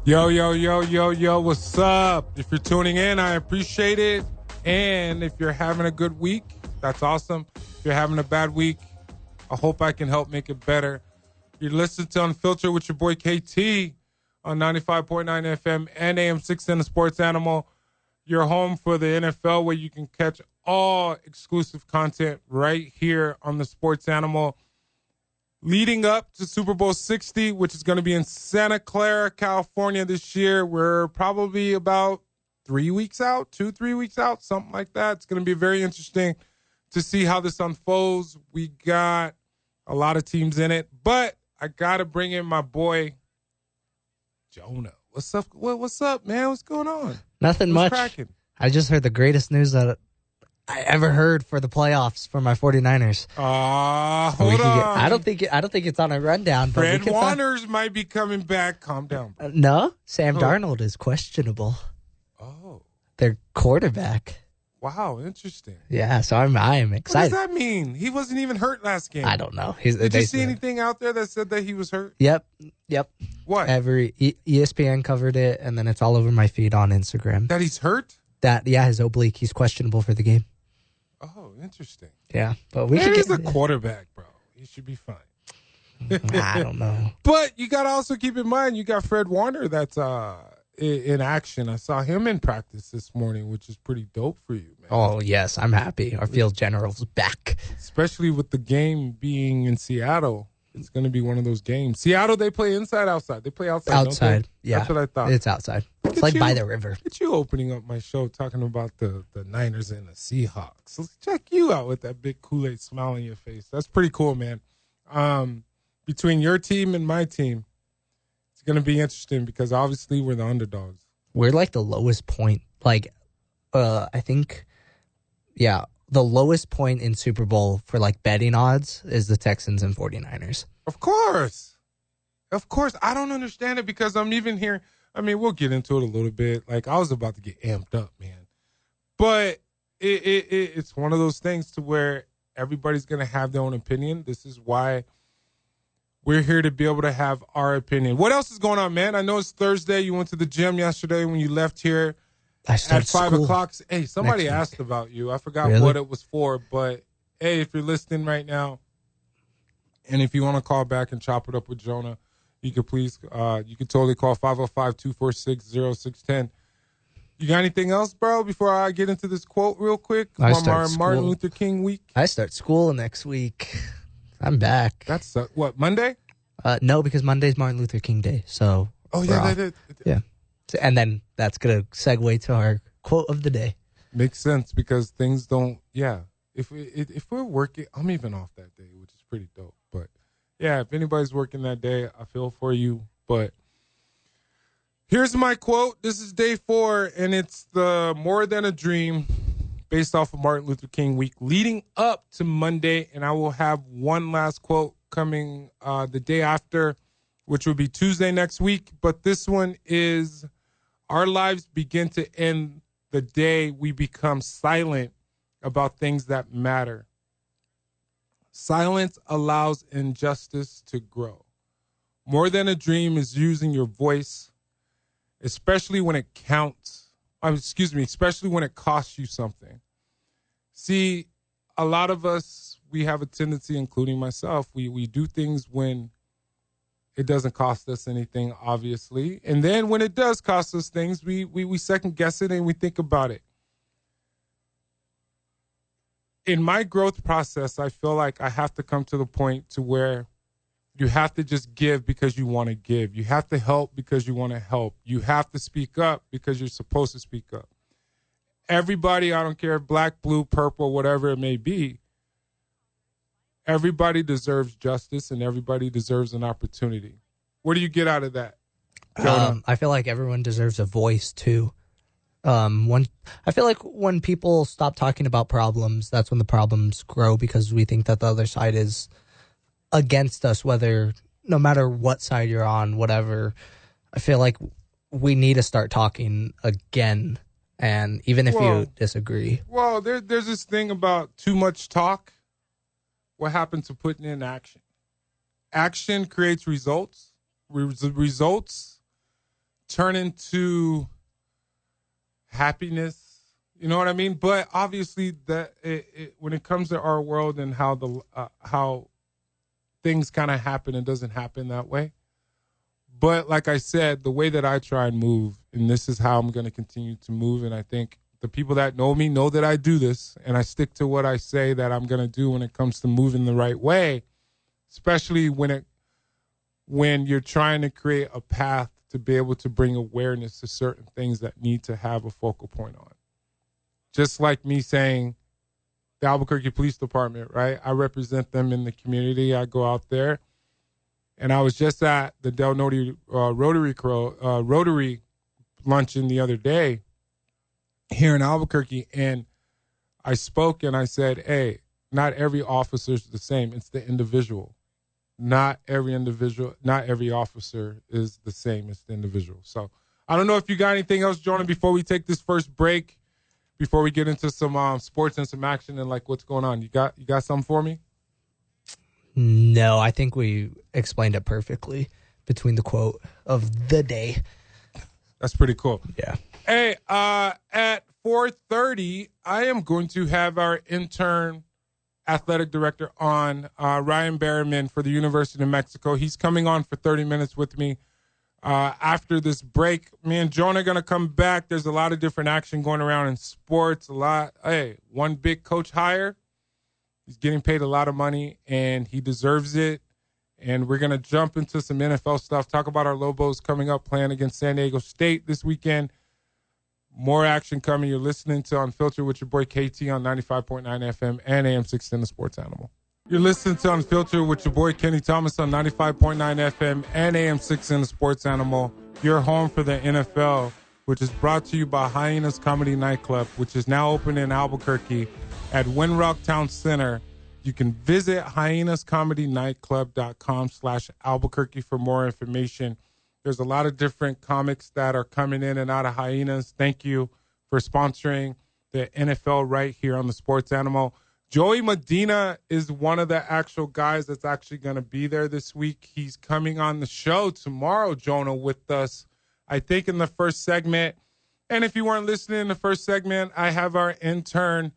Yo, yo, yo, yo, yo, what's up? If you're tuning in, I appreciate it. And if you're having a good week, that's awesome. If you're having a bad week, I hope I can help make it better. You're listening to Unfiltered with your boy KT on 95.9 FM and AM 610 The Sports Animal. Your home for the NFL, where you can catch all exclusive content right here on the Sports Animal. Leading up to Super Bowl 60, which is going to be in Santa Clara, California this year. We're probably about 3 weeks out, 2-3 weeks out, something like that. It's going to be very interesting to see how this unfolds. We got a lot of teams in it, but I got to bring in my boy, Jonah. What's up? What's up, man? What's going on? Nothing What's much. cracking? I just heard the greatest news that I ever heard for the playoffs for my 49ers. Hold on. I don't think it's on a rundown. But Fred Warner's might be coming back. Calm down, bro. No, Sam Darnold is questionable. Oh, Their quarterback. wow, interesting. Yeah, so I am excited. What does that mean? He wasn't even hurt last game. I don't know. Did you see anything out there that said that he was hurt? Yep. What? ESPN covered it, and then it's all over my feed on Instagram. That he's hurt? His oblique. He's questionable for the game. Oh, interesting. Yeah, but He's a quarterback, bro. He should be fine. I don't know. But you got to also keep in mind, you got Fred Warner that's in action. I saw him in practice this morning, which is pretty dope for you, man. Oh, yes, I'm happy. Our field general's back. Especially with the game being in Seattle. It's going to be one of those games. Seattle, they play inside, outside. They play outside. Outside, yeah. That's what I thought. It's outside. It's like by the river. Look at you opening up my show talking about the Niners and the Seahawks. Let's check you out with that big Kool-Aid smile on your face. That's pretty cool, man. Between your team and my team, it's going to be interesting because obviously we're the underdogs. We're like the lowest point. Like, I think, yeah, the lowest point in Super Bowl for like betting odds is the Texans and 49ers. Of course. I don't understand it because I'm even here. I mean, we'll get into it a little bit. Like, I was about to get amped up, man. But it's one of those things to where everybody's going to have their own opinion. This is why we're here to be able to have our opinion. What else is going on, man? I know it's Thursday. You went to the gym yesterday when you left here at 5 o'clock. Hey, somebody asked about you. I forgot what it was for. But, hey, if you're listening right now, and if you want to call back and chop it up with Jonah, you can please, you can totally call 505-246-0610. You got anything else, bro, before I get into this quote real quick from our Martin Luther King week? I start school next week. I'm back. That's, what, Monday? No, because Monday's Martin Luther King Day. So, yeah. And then that's going to segue to our quote of the day. Makes sense because things don't, If we're working, I'm even off that day, which is pretty dope. But, yeah, if anybody's working that day, I feel for you. But here's my quote. This is day 4, and it's the More Than a Dream based off of Martin Luther King week leading up to Monday. And I will have one last quote coming the day after, which will be Tuesday next week. But this one is, our lives begin to end the day we become silent about things that matter. Silence allows injustice to grow. More Than a Dream is using your voice, especially when it counts. Especially when it costs you something. See, a lot of us, we have a tendency, including myself, we do things when it doesn't cost us anything, obviously. And then when it does cost us things, we second guess it and we think about it. In my growth process, I feel like I have to come to the point to where you have to just give because you want to give. You have to help because you want to help. You have to speak up because you're supposed to speak up. Everybody, I don't care, black, blue, purple, whatever it may be, everybody deserves justice and everybody deserves an opportunity. What do you get out of that, Jonah? I feel like everyone deserves a voice, too. I feel like when people stop talking about problems, that's when the problems grow because we think that the other side is against us, no matter what side you're on, whatever. I feel like we need to start talking again, and even if you disagree. Well, there's this thing about too much talk. What happened to putting in action? Action creates results. Results turn into happiness. You know what I mean? But obviously, when it comes to our world and how things kind of happen, it doesn't happen that way. But like I said, the way that I try and move, and this is how I'm going to continue to move, and I think the people that know me know that I do this, and I stick to what I say that I'm going to do when it comes to moving the right way, especially when you're trying to create a path to be able to bring awareness to certain things that need to have a focal point on. Just like me saying the Albuquerque Police Department, right? I represent them in the community. I go out there. And I was just at the Del Norte Rotary luncheon the other day here in Albuquerque, and I spoke and I said, hey, not every officer is the same. It's the individual. Not every officer is the same. It's the individual. So I don't know if you got anything else, Jonah, before we take this first break, before we get into some sports and some action and like what's going on. You got something for me? No, I think we explained it perfectly between the quote of the day. That's pretty cool. Yeah. Hey, at 4:30, I am going to have our intern athletic director on, Ryan Berryman for the University of Mexico. He's coming on for 30 minutes with me. After this break, me and Jonah are going to come back. There's a lot of different action going around in sports. One big coach hire. He's getting paid a lot of money, and he deserves it. And we're going to jump into some NFL stuff, talk about our Lobos coming up, playing against San Diego State this weekend. More action coming. You're listening to Unfiltered with your boy KT on 95.9 FM and AM 610 The Sports Animal. You're listening to Unfiltered with your boy Kenny Thomas on 95.9 FM and AM 610 The Sports Animal. Your home for the NFL, which is brought to you by Hyenas Comedy Nightclub, which is now open in Albuquerque at Winrock Town Center. You can visit hyenascomedynightclub.com/Albuquerque for more information. There's a lot of different comics that are coming in and out of Hyenas. Thank you for sponsoring the NFL right here on the Sports Animal. Joey Medina is one of the actual guys that's actually going to be there this week. He's coming on the show tomorrow, Jonah, with us, I think, in the first segment. And if you weren't listening in the first segment, I have our intern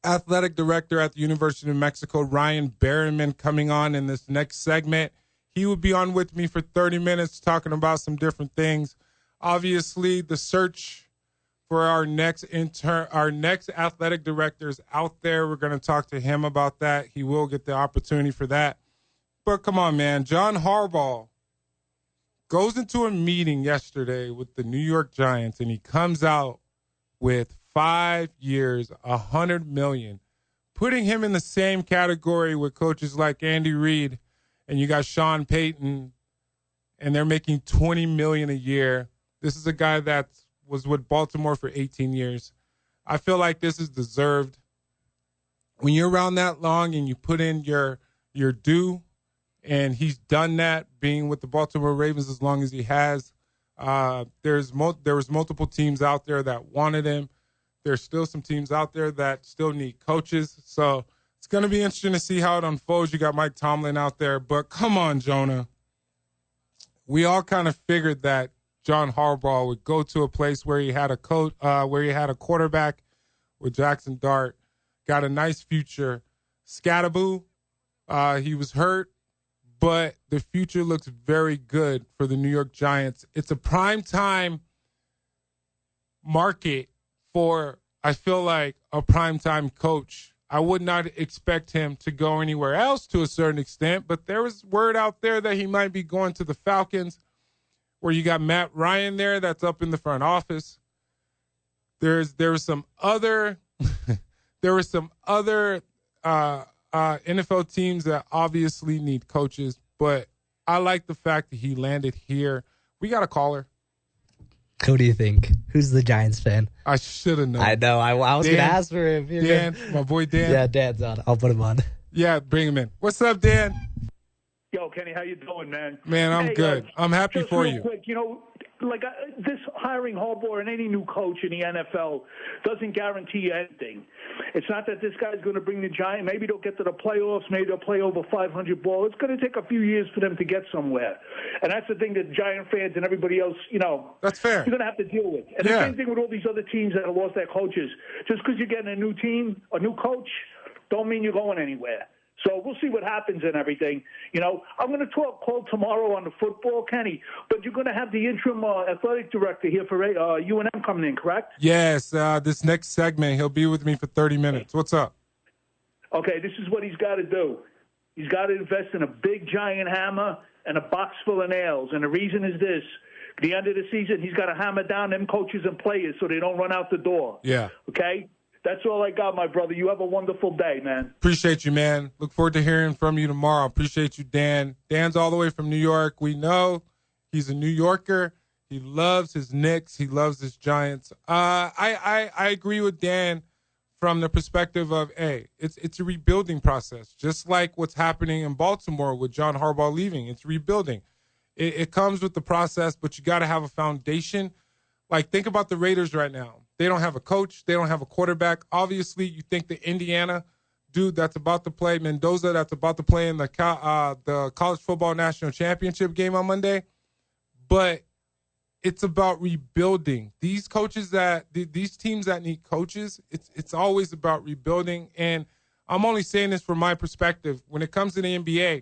athletic director at the University of Mexico, Ryan Berryman, coming on in this next segment. He will be on with me for 30 minutes talking about some different things. Obviously, the search for our next athletic director is out there. We're going to talk to him about that. He will get the opportunity for that. But come on, man. John Harbaugh goes into a meeting yesterday with the New York Giants, and he comes out with 5 years, $100 million, putting him in the same category with coaches like Andy Reid, and you got Sean Payton, and they're making $20 million a year. This is a guy that was with Baltimore for 18 years. I feel like this is deserved. When you're around that long and you put in your due, and he's done that, being with the Baltimore Ravens as long as he has. There was multiple teams out there that wanted him. There's still some teams out there that still need coaches. So it's going to be interesting to see how it unfolds. You got Mike Tomlin out there. But come on, Jonah. We all kind of figured that John Harbaugh would go to a place where he had a quarterback with Jackson Dart, got a nice future. Scatterboo, he was hurt, but the future looks very good for the New York Giants. It's a prime time market for, I feel like, a primetime coach. I would not expect him to go anywhere else to a certain extent, but there was word out there that he might be going to the Falcons, where you got Matt Ryan there that's up in the front office. There were some other NFL teams that obviously need coaches, but I like the fact that he landed here. We got a caller. Who do you think? Who's the Giants fan? I should have known. I know. I was going to ask for him. Dan, my boy Dan. Yeah, Dan's on. I'll put him on. Yeah, bring him in. What's up, Dan? Yo, Kenny, how you doing, man? Man, I'm good. I'm happy for you. Quick, this hiring Harbaugh and any new coach in the NFL doesn't guarantee you anything. It's not that this guy's going to bring the Giants. Maybe they'll get to the playoffs. Maybe they'll play over 500 ball. It's going to take a few years for them to get somewhere. And that's the thing that Giant fans and everybody else, that's fair. You're going to have to deal with. And the same thing with all these other teams that have lost their coaches. Just because you're getting a new team, a new coach, don't mean you're going anywhere. So we'll see what happens and everything. I'm going to call tomorrow on the football, Kenny, but you're going to have the interim athletic director here for UNM coming in, correct? Yes, this next segment, he'll be with me for 30 minutes. What's up? Okay, this is what he's got to do. He's got to invest in a big giant hammer and a box full of nails. And the reason is this. At the end of the season, he's got to hammer down them coaches and players so they don't run out the door. Yeah. Okay? That's all I got, my brother. You have a wonderful day, man. Appreciate you, man. Look forward to hearing from you tomorrow. Appreciate you, Dan. Dan's all the way from New York. We know he's a New Yorker. He loves his Knicks. He loves his Giants. I agree with Dan from the perspective of, it's a rebuilding process, just like what's happening in Baltimore with John Harbaugh leaving. It's rebuilding. It comes with the process, but you got to have a foundation. Like, think about the Raiders right now. They don't have a coach. They don't have a quarterback. Obviously, you think the Indiana dude that's about to play, Mendoza, that's about to play in the College Football National Championship game on Monday. But it's about rebuilding. These coaches these teams that need coaches, it's always about rebuilding. And I'm only saying this from my perspective. When it comes to the NBA,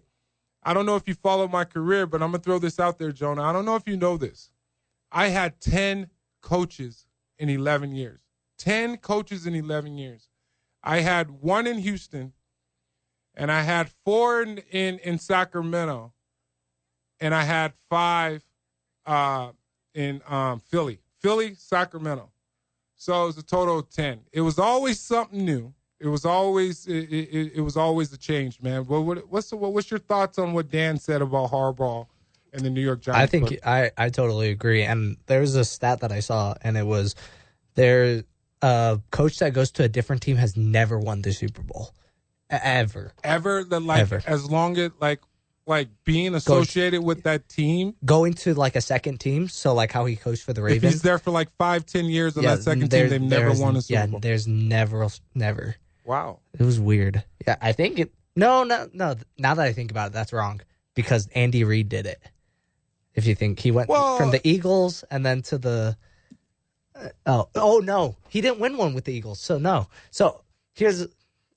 I don't know if you follow my career, but I'm going to throw this out there, Jonah. I don't know if you know this. I had 10 coaches in 11 years. 10 coaches in 11 years. I had one in Houston, and I had 4 in Sacramento, and I had 5 in Philly, Sacramento. So it was a total of 10. It was always something new. It was always a change, man. What's your thoughts on what Dan said about Harbaugh and the New York Giants? I think I totally agree. And there was a stat that I saw, and it was a coach that goes to a different team has never won the Super Bowl. Ever. Ever? Ever. As long as, like being associated with that team. Going to, like, a second team, so, like, how he coached for the Ravens. If he's there for, 5-10 years on that second team, they've never won a Super Bowl. Yeah, there's never. Wow. It was weird. Yeah, I think it... No. Now that I think about it, that's wrong. Because Andy Reid did it. If you think he went from the Eagles and then to the... Oh, no. He didn't win one with the Eagles, so no. So,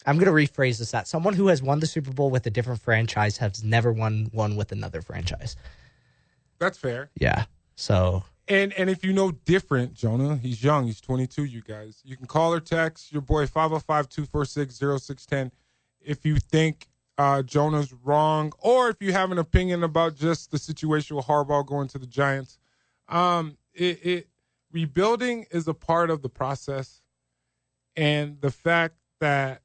I'm going to rephrase this. That someone who has won the Super Bowl with a different franchise has never won one with another franchise. That's fair. Yeah, so... And if you know different, Jonah, he's young. He's 22, you guys. You can call or text your boy 505-246-0610 if you think Jonah's wrong, or if you have an opinion about just the situation with Harbaugh going to the Giants. Rebuilding is a part of the process, and the fact that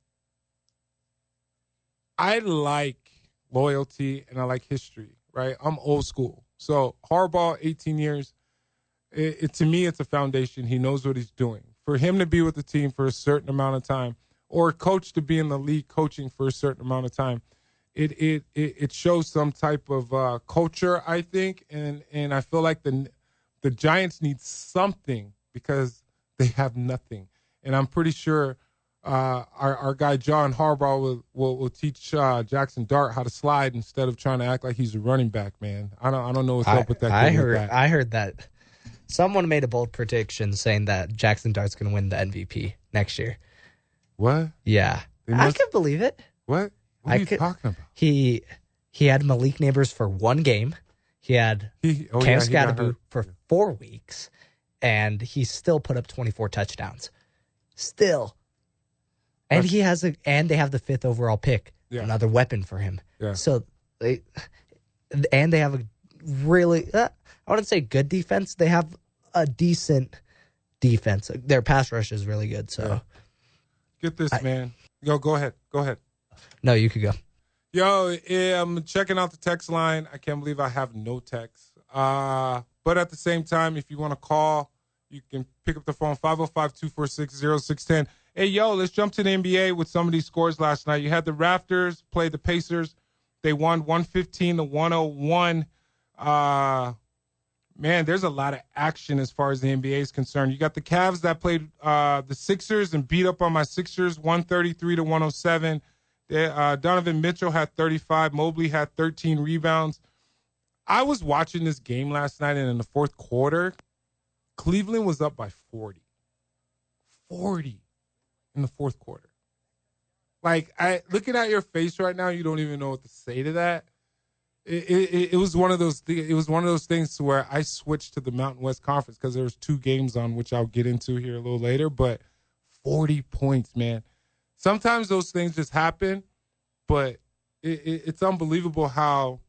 I like loyalty and I like history, right? I'm old school. So Harbaugh, 18 years, to me, it's a foundation. He knows what he's doing. For him to be with the team for a certain amount of time, or a coach to be in the league coaching for a certain amount of time, it shows some type of culture, I think, and I feel like the Giants need something because they have nothing. And I'm pretty sure our guy John Harbaugh will teach Jackson Dart how to slide instead of trying to act like he's a running back, man. I don't know what's up with that. I heard that someone made a bold prediction saying that Jackson Dart's going to win the MVP next year. What? Yeah. I can believe it. What? What are you talking about? He had Malik Neighbors for one game. He had Cam Scatterbo for 4 weeks, and he still put up 24 touchdowns. Still. And they have the 5th overall pick. Yeah. Another weapon for him. Yeah. So they have a really, I wouldn't say good defense. They have a decent defense. Their pass rush is really good. So yeah. Get this, man. Yo, go ahead. No, you could go. Yo, I'm checking out the text line. I can't believe I have no text. But at the same time, if you want to call, you can pick up the phone, 505-246-0610. Hey, yo, let's jump to the NBA with some of these scores last night. You had the Raptors play the Pacers. They won 115-101. Man, there's a lot of action as far as the NBA is concerned. You got the Cavs that played the Sixers and beat up on my Sixers 133-107. Donovan Mitchell had 35. Mobley had 13 rebounds. I was watching this game last night, and in the fourth quarter, Cleveland was up by 40. 40 in the fourth quarter. Like, looking at your face right now, you don't even know what to say to that. It was one of those. It was one of those things to where I switched to the Mountain West Conference because there was 2 games on, which I'll get into here a little later. But 40 points, man. Sometimes those things just happen, but it's unbelievable how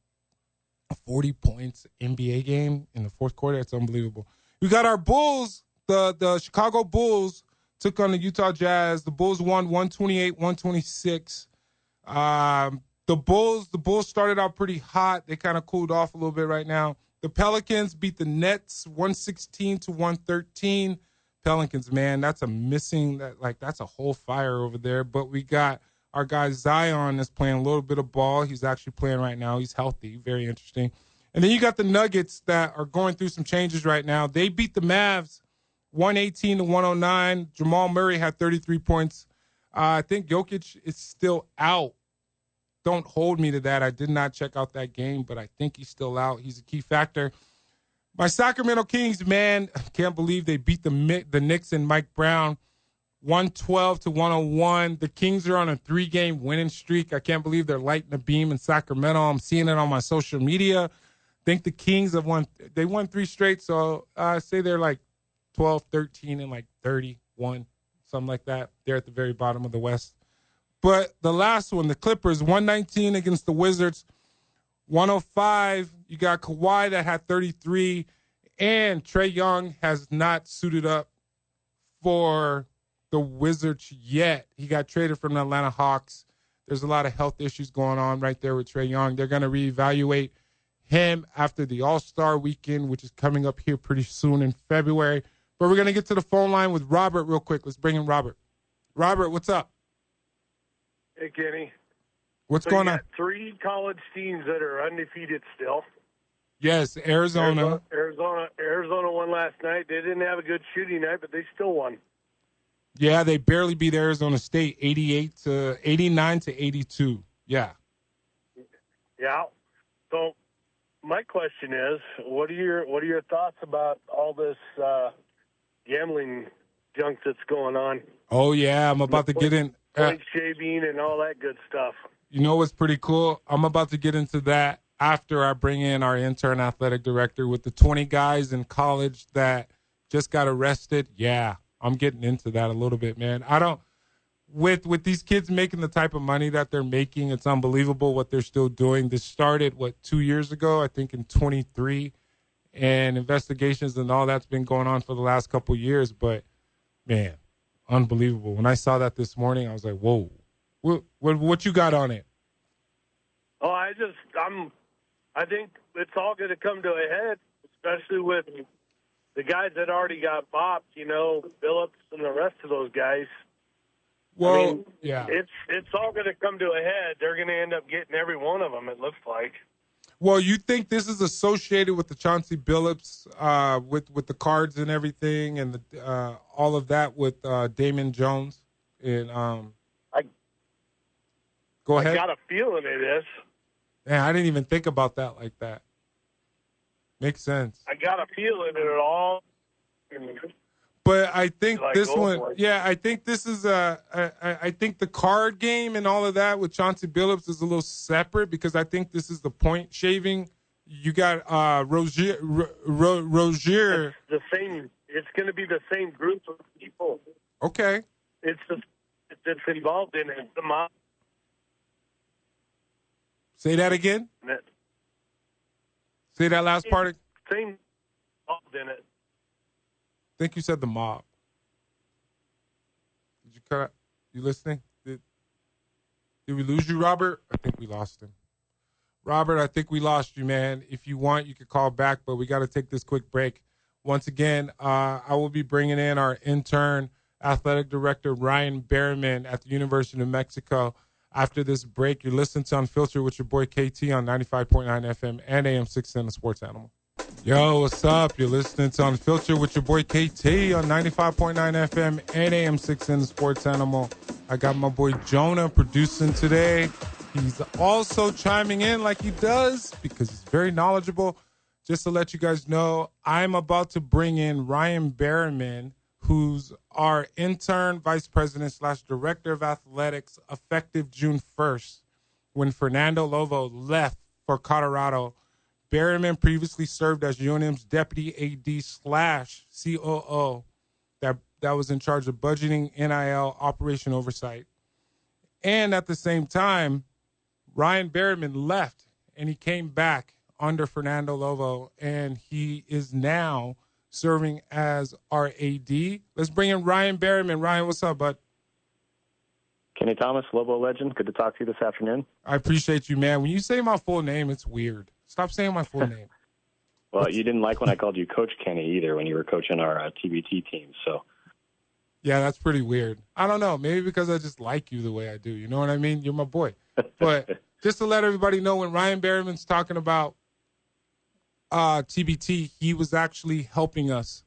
a 40 points NBA game in the fourth quarter. It's unbelievable. We got our Bulls. The Chicago Bulls took on the Utah Jazz. The Bulls won 128-126. The Bulls started out pretty hot. They kind of cooled off a little bit right now. The Pelicans beat the Nets 116-113. Pelicans, man, that's a whole fire over there. But we got our guy Zion that's playing a little bit of ball. He's actually playing right now. He's healthy. Very interesting. And then you got the Nuggets that are going through some changes right now. They beat the Mavs 118-109. Jamal Murray had 33 points. I think Jokic is still out. Don't hold me to that. I did not check out that game, but I think he's still out. He's a key factor. My Sacramento Kings, man, can't believe they beat the Knicks and Mike Brown 112-101. The Kings are on a 3-game winning streak. I can't believe they're lighting the beam in Sacramento. I'm seeing it on my social media. I think the Kings have won 3 straight, so I say they're like 12, 13, and like 31, something like that. They're at the very bottom of the West. But the last one, the Clippers, 119 against the Wizards, 105. You got Kawhi that had 33, and Trae Young has not suited up for the Wizards yet. He got traded from the Atlanta Hawks. There's a lot of health issues going on right there with Trae Young. They're going to reevaluate him after the All-Star weekend, which is coming up here pretty soon in February. But we're going to get to the phone line with Robert real quick. Let's bring in Robert. Robert, what's up? Hey, Kenny. What's going on? 3 college teams that are undefeated still. Yes, Arizona. Arizona won last night. They didn't have a good shooting night, but they still won. Yeah, they barely beat Arizona State 89-82. Yeah. Yeah. So my question is, what are your thoughts about all this gambling junk that's going on? Oh yeah, I'm about to get in. Point shaving and all that good stuff. You know what's pretty cool? I'm about to get into that after I bring in our intern athletic director with the 20 guys in college that just got arrested. Yeah, I'm getting into that a little bit, man. With these kids making the type of money that they're making, it's unbelievable what they're still doing. This started, 2 years ago, I think in 23, and investigations and all that's been going on for the last couple of years. But, man, unbelievable. When I saw that this morning, I was like, whoa. What you got on it? Oh, I think it's all going to come to a head, especially with the guys that already got bopped, Phillips and the rest of those guys. Well, yeah. It's all going to come to a head. They're going to end up getting every one of them, it looks like. Well, you think this is associated with the Chauncey Billups, with the cards and everything, and all of that with Damon Jones? And go ahead. I got a feeling it is. Man, I didn't even think about that like that. Makes sense. I got a feeling it all. But I think this one, I think this is I think the card game and all of that with Chauncey Billups is a little separate because I think this is the point shaving. You got Rozier. It's the same. It's going to be the same group of people. Okay. It's involved in it. The mob. Say that again. Say that last part. Same involved in it. I think you said the mob. Did you cut? You listening? Did we lose you, Robert? I think we lost him. Robert, I think we lost you, man. If you want, you could call back, but we got to take this quick break. Once again, I will be bringing in our intern athletic director, Ryan Berriman at the University of New Mexico. After this break, you're listening to Unfiltered with your boy KT on 95.9 FM and AM 610, the Sports Animal. Yo, what's up? You're listening to Unfiltered with your boy KT on 95.9 FM and AM6 in the Sports Animal. I got my boy Jonah producing today. He's also chiming in like he does because he's very knowledgeable. Just to let you guys know, I'm about to bring in Ryan Berriman, who's our intern vice president / director of athletics, effective June 1st, when Fernando Lobo left for Colorado. Berriman previously served as UNM's deputy AD / COO that was in charge of budgeting, NIL, operation oversight. And at the same time, Ryan Berriman left and he came back under Fernando Lobo, and he is now serving as our AD. Let's bring in Ryan Berriman. Ryan, what's up, bud? Kenny Thomas, Lobo legend. Good to talk to you this afternoon. I appreciate you, man. When you say my full name, it's weird. Stop saying my full name. Well, you didn't like when I called you Coach Kenny either when you were coaching our TBT team. So, yeah, that's pretty weird. I don't know. Maybe because I just like you the way I do. You know what I mean? You're my boy. But just to let everybody know, when Ryan Berriman's talking about TBT, he was actually helping us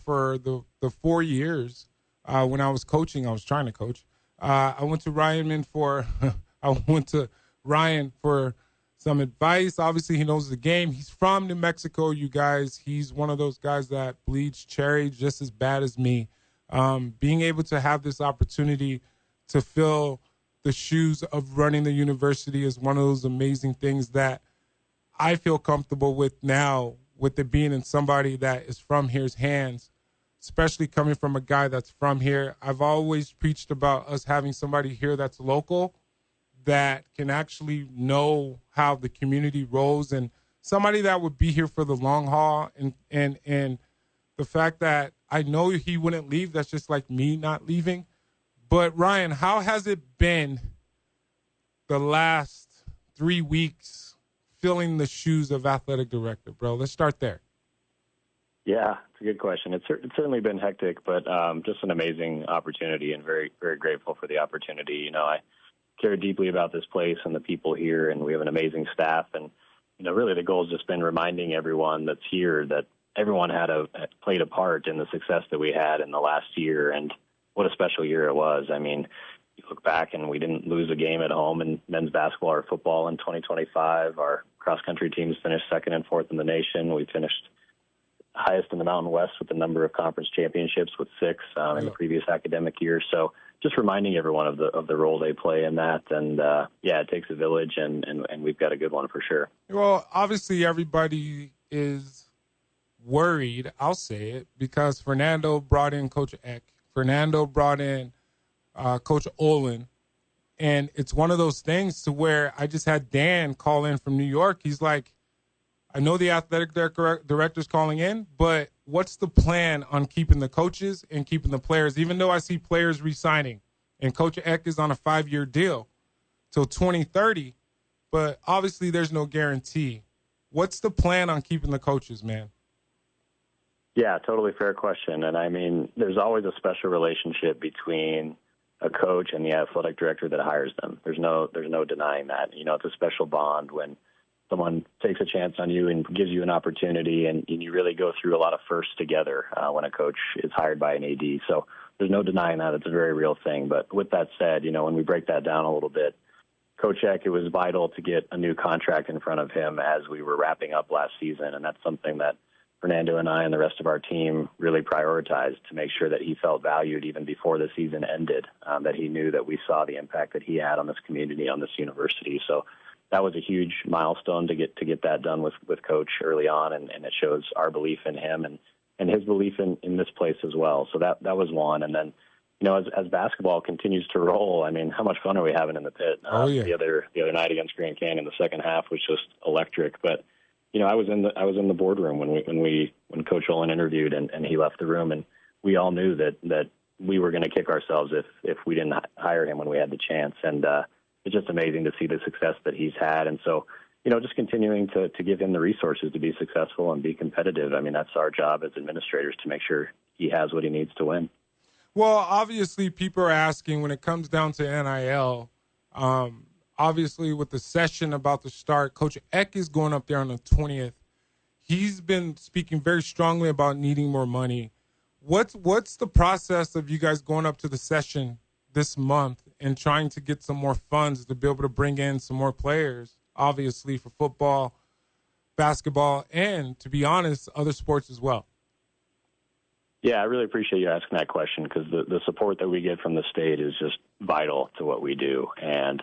for the 4 years when I was coaching. I was trying to coach. I went to Ryan for some advice. Obviously, he knows the game. He's from New Mexico, you guys. He's one of those guys that bleeds cherry just as bad as me. Being able to have this opportunity to fill the shoes of running the university is one of those amazing things that I feel comfortable with now, with it being in somebody that is from here's hands, especially coming from a guy that's from here. I've always preached about us having somebody here that's local, that can actually know how the community rolls, and somebody that would be here for the long haul. And the fact that I know he wouldn't leave, that's just like me not leaving. But Ryan, how has it been the last 3 weeks filling the shoes of athletic director, bro? Let's start there. Yeah, it's a good question. It's certainly been hectic, but just an amazing opportunity, and very, very grateful for the opportunity. You know, I care deeply about this place and the people here, and we have an amazing staff. And, you know, really the goal has just been reminding everyone that's here that everyone played a part in the success that we had in the last year, and what a special year it was. I mean, you look back and we didn't lose a game at home in men's basketball or football in 2025. Our cross-country teams finished 2nd and 4th in the nation. We finished highest in the Mountain West with the number of conference championships, with 6 in the previous academic year. So just reminding everyone of the role they play in that. And, it takes a village, and we've got a good one for sure. Well, obviously everybody is worried, I'll say it, because Fernando brought in Coach Eck. Fernando brought in Coach Olin. And it's one of those things to where I just had Dan call in from New York. He's like, I know the athletic director's calling in, but what's the plan on keeping the coaches and keeping the players? Even though I see players re-signing, and Coach Eck is on a 5-year deal till 2030, but obviously there's no guarantee. What's the plan on keeping the coaches, man? Yeah, totally fair question. And I mean, there's always a special relationship between a coach and the athletic director that hires them. There's no denying that. You know, it's a special bond when someone takes a chance on you and gives you an opportunity, and you really go through a lot of firsts together when a coach is hired by an AD. So there's no denying that. It's a very real thing. But with that said, you know, when we break that down a little bit, Coach Eck, it was vital to get a new contract in front of him as we were wrapping up last season, and that's something that Fernando and I and the rest of our team really prioritized to make sure that he felt valued even before the season ended, that he knew that we saw the impact that he had on this community, on this university. So that was a huge milestone to get that done with Coach early on, and it shows our belief in him and his belief in this place as well. So that was one. And then, you know, as basketball continues to roll, I mean, how much fun are we having in the pit? The other night against Grand Canyon, the second half was just electric. But you know, I was in the boardroom when Coach Olin interviewed, and he left the room, and we all knew that we were going to kick ourselves if we didn't hire him when we had the chance. And it's just amazing to see the success that he's had. And so, you know, just continuing to give him the resources to be successful and be competitive. I mean, that's our job as administrators, to make sure he has what he needs to win. Well, obviously, people are asking when it comes down to NIL. Obviously, with the session about to start, Coach Eck is going up there on the 20th. he's been speaking very strongly about needing more money. What's the process of you guys going up to the session this month and trying to get some more funds to be able to bring in some more players, obviously for football, basketball, and, to be honest, other sports as well? Yeah, I really appreciate you asking that question, because the support that we get from the state is just vital to what we do. And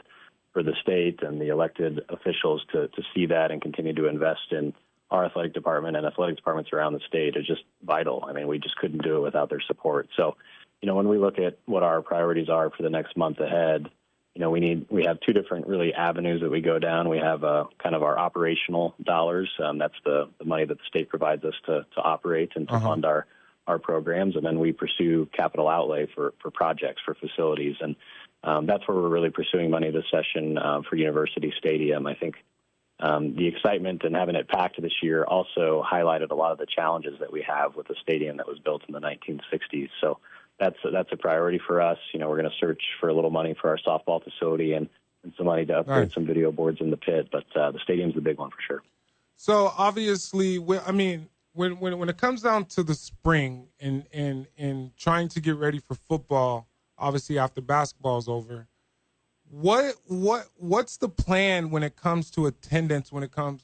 for the state and the elected officials to see that and continue to invest in our athletic department and athletic departments around the state is just vital. I mean, we just couldn't do it without their support. So, when we look at what our priorities are for the next month ahead, we have two different really avenues that we go down. We have kind of our operational dollars. That's the money that the state provides us to operate and to fund our programs. And then we pursue capital outlay for projects, for facilities. And that's where we're really pursuing money this session for University Stadium. I think the excitement and having it packed this year also highlighted a lot of the challenges that we have with the stadium that was built in the 1960s. So that's a priority for us. We're going to search for a little money for our softball facility and some money to upgrade some video boards in the pit. But the stadium's the big one for sure. So obviously, when it comes down to the spring and trying to get ready for football, obviously after basketball is over, what's the plan when it comes to attendance, when it comes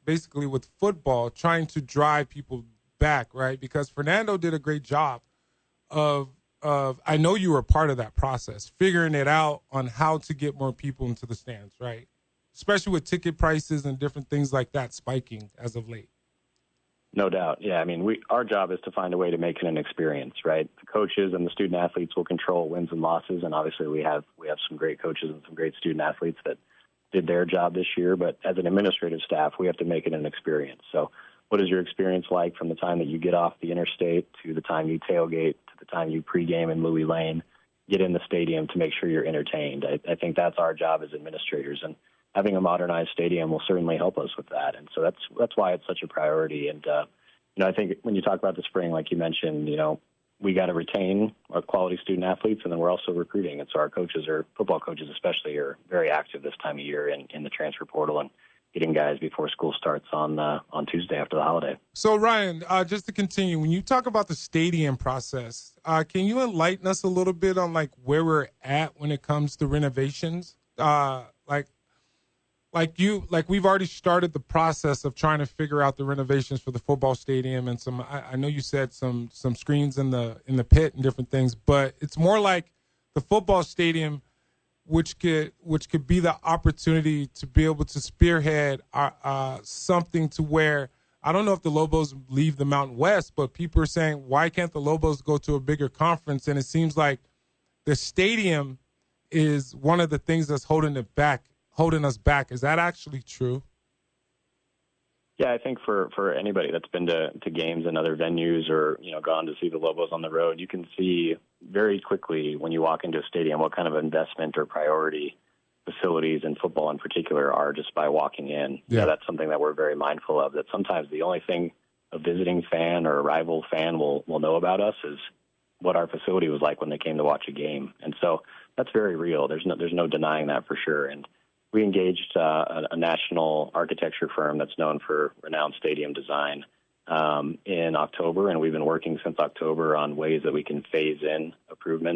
basically with football, trying to drive people back, right? Because Fernando did a great job of I know you were a part of that process, figuring it out on how to get more people into the stands, right? Especially with ticket prices and different things like that spiking as of late. No doubt. Yeah, I mean, our job is to find a way to make it an experience, right? The coaches and the student athletes will control wins and losses, and obviously we have some great coaches and some great student athletes that did their job this year. But as an administrative staff, we have to make it an experience. So what is your experience like from the time that you get off the interstate to the time you tailgate to the time you pregame in Louis Lane, get in the stadium to make sure you're entertained? I think that's our job as administrators, and having a modernized stadium will certainly help us with that. And so that's why it's such a priority. And, I think when you talk about the spring, like you mentioned, we got to retain our quality student athletes, and then we're also recruiting. And so our coaches, football coaches especially, are very active this time of year in the transfer portal and getting guys before school starts on Tuesday after the holiday. So, Ryan, just to continue, when you talk about the stadium process, can you enlighten us a little bit on where we're at when it comes to renovations? Like we've already started the process of trying to figure out the renovations for the football stadium and I know you said some screens in the pit and different things, but it's more like the football stadium, which could be the opportunity to be able to spearhead something to where, I don't know if the Lobos leave the Mountain West, but people are saying, why can't the Lobos go to a bigger conference? And it seems like the stadium is one of the things that's holding us back. Is that actually true? Yeah, I think for anybody that's been to games and other venues or, gone to see the Lobos on the road, you can see very quickly when you walk into a stadium what kind of investment or priority facilities and football in particular are just by walking in. Yeah. That's something that we're very mindful of, that sometimes the only thing a visiting fan or a rival fan will know about us is what our facility was like when they came to watch a game. And so that's very real. There's no denying that for sure. And we engaged a national architecture firm that's known for renowned stadium design in October, and we've been working since October on ways that we can phase in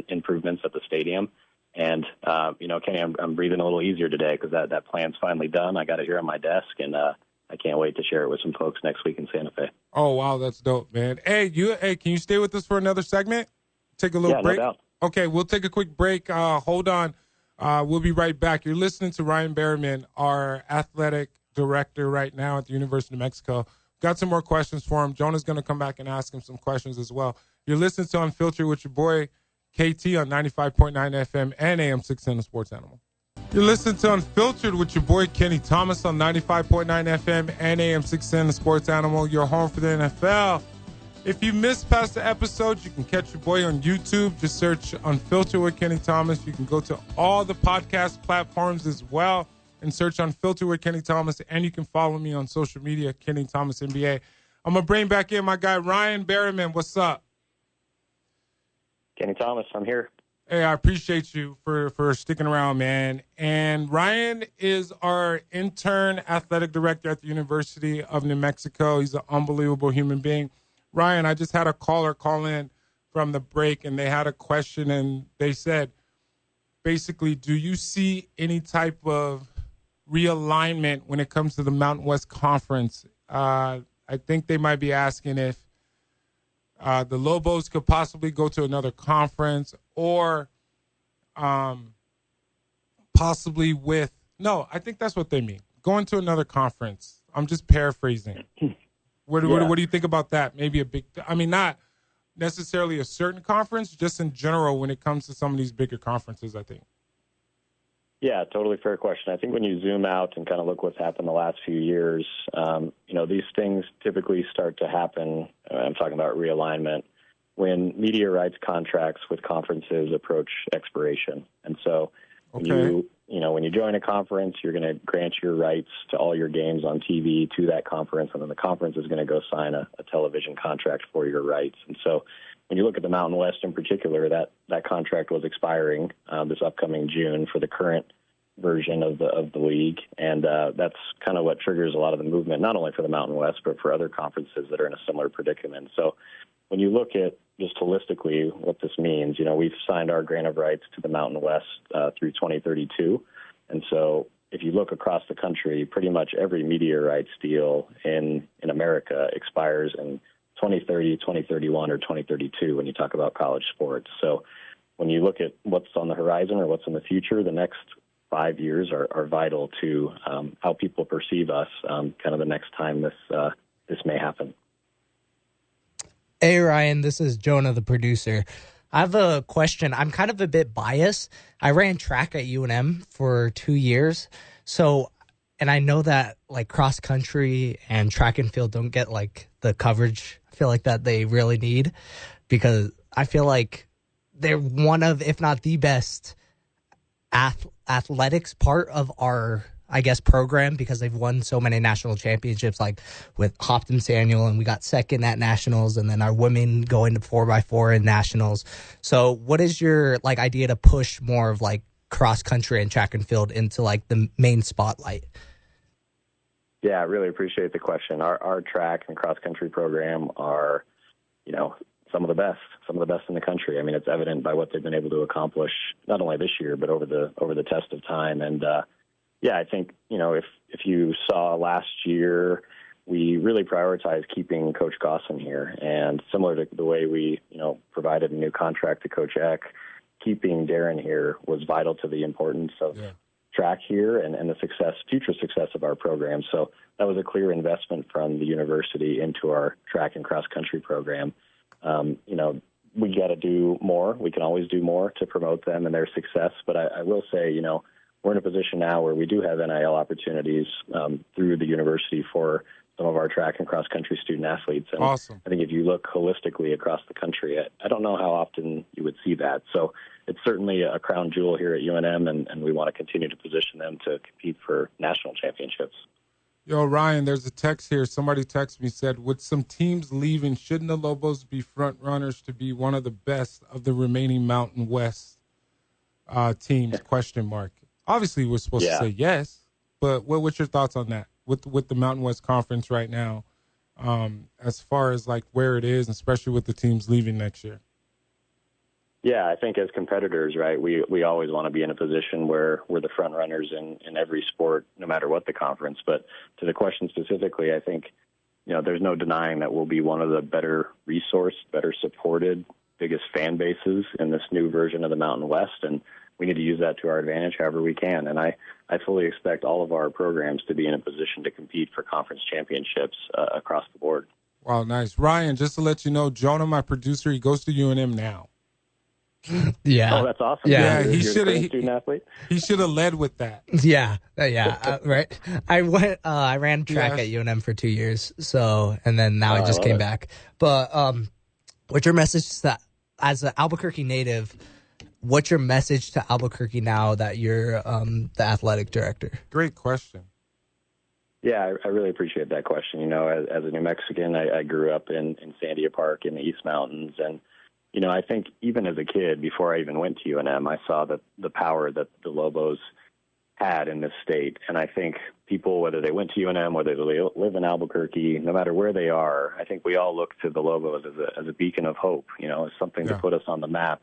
improvements at the stadium. And, Kenny, I'm breathing a little easier today because that plan's finally done. I got it here on my desk, and I can't wait to share it with some folks next week in Santa Fe. Oh, wow, that's dope, man. Hey, can you stay with us for another segment? Take a little break? No doubt. Okay, we'll take a quick break. Hold on. We'll be right back. You're listening to Ryan Berryman, our athletic director right now at the University of New Mexico. Got some more questions for him. Jonah's going to come back and ask him some questions as well. You're listening to Unfiltered with your boy KT on 95.9 FM and AM 610 The Sports Animal. You're listening to Unfiltered with your boy Kenny Thomas on 95.9 FM and AM 610 The Sports Animal, your home for the NFL. If you missed past the episodes, you can catch your boy on YouTube. Just search Unfiltered with Kenny Thomas. You can go to all the podcast platforms as well and search Unfiltered with Kenny Thomas. And you can follow me on social media, Kenny Thomas NBA. I'm going to bring back in my guy, Ryan Berryman. What's up? Kenny Thomas, I'm here. Hey, I appreciate you for sticking around, man. And Ryan is our intern athletic director at the University of New Mexico. He's an unbelievable human being. Ryan, I just had a caller call in from the break, and they had a question, and they said, basically, do you see any type of realignment when it comes to the Mountain West Conference? I think they might be asking if the Lobos could possibly go to another conference, or possibly with – no, I think that's what they mean, going to another conference. I'm just paraphrasing. What do you think about that? Maybe a big – I mean, not necessarily a certain conference, just in general when it comes to some of these bigger conferences, I think. Yeah, totally fair question. I think when you zoom out and kind of look what's happened the last few years, these things typically start to happen. I'm talking about realignment when media rights contracts with conferences approach expiration. And so when you join a conference, you're going to grant your rights to all your games on TV to that conference, and then the conference is going to go sign a television contract for your rights. And so when you look at the Mountain West in particular, that contract was expiring this upcoming June for the current version of the league, and that's kind of what triggers a lot of the movement, not only for the Mountain West, but for other conferences that are in a similar predicament. So when you look at just holistically what this means, we've signed our grant of rights to the Mountain West through 2032, and so if you look across the country, pretty much every media rights deal in America expires in 2030, 2031, or 2032 when you talk about college sports. So when you look at what's on the horizon or what's in the future, the next 5 years are vital to how people perceive us kind of the next time this may happen. Hey, Ryan, this is Jonah, the producer. I have a question. I'm kind of a bit biased. I ran track at UNM for 2 years. And I know that like cross country and track and field don't get like the coverage I feel like that they really need, because I feel like they're one of, if not the best athletics part of our, I guess, program, because they've won so many national championships, like with Hopton Samuel, and we got second at nationals, and then our women going to 4x4 in nationals. So what is your like idea to push more of like cross country and track and field into like the main spotlight? Yeah, I really appreciate the question. Our track and cross country program are, some of the best in the country. I mean, it's evident by what they've been able to accomplish, not only this year, but over the test of time. And I think, if you saw last year, we really prioritized keeping Coach Gosson here. And similar to the way we, provided a new contract to Coach Eck, keeping Darren here was vital to the importance of track here and the future success of our program. So that was a clear investment from the university into our track and cross country program. We got to do more. We can always do more to promote them and their success. But I will say, we're in a position now where we do have NIL opportunities through the university for some of our track and cross country student athletes. And awesome. I think if you look holistically across the country, I don't know how often you would see that. So it's certainly a crown jewel here at UNM, and we want to continue to position them to compete for national championships. Yo, Ryan, there's a text here. Somebody texted me, said, with some teams leaving, shouldn't the Lobos be front runners to be one of the best of the remaining Mountain West teams? ? Obviously, we're supposed to say yes, but what's your thoughts on that with the Mountain West Conference right now, as far as like where it is, especially with the teams leaving next year? Yeah, I think as competitors, right, we always want to be in a position where we're the front runners in every sport, no matter what the conference. But to the question specifically, I think, there's no denying that we'll be one of the better resourced, better supported, biggest fan bases in this new version of the Mountain West. And we need to use that to our advantage however we can. And I fully expect all of our programs to be in a position to compete for conference championships across the board. Wow, nice. Ryan, just to let you know, Jonah, my producer, he goes to UNM now. Yeah. Oh, that's awesome. Yeah, he should have. Student athlete. He should have led with that. Yeah, right. I ran track at UNM for 2 years, and then now I just came back. But what's your message to, as an Albuquerque native? What's your message to Albuquerque now that you're the athletic director? Great question. Yeah, I really appreciate that question. As a New Mexican, I grew up in Sandia Park in the East Mountains, and I think even as a kid, before I even went to UNM, I saw the power that the Lobos had in this state. And I think people, whether they went to UNM, whether they live in Albuquerque, no matter where they are, I think we all look to the Lobos as a beacon of hope, as something to put us on the map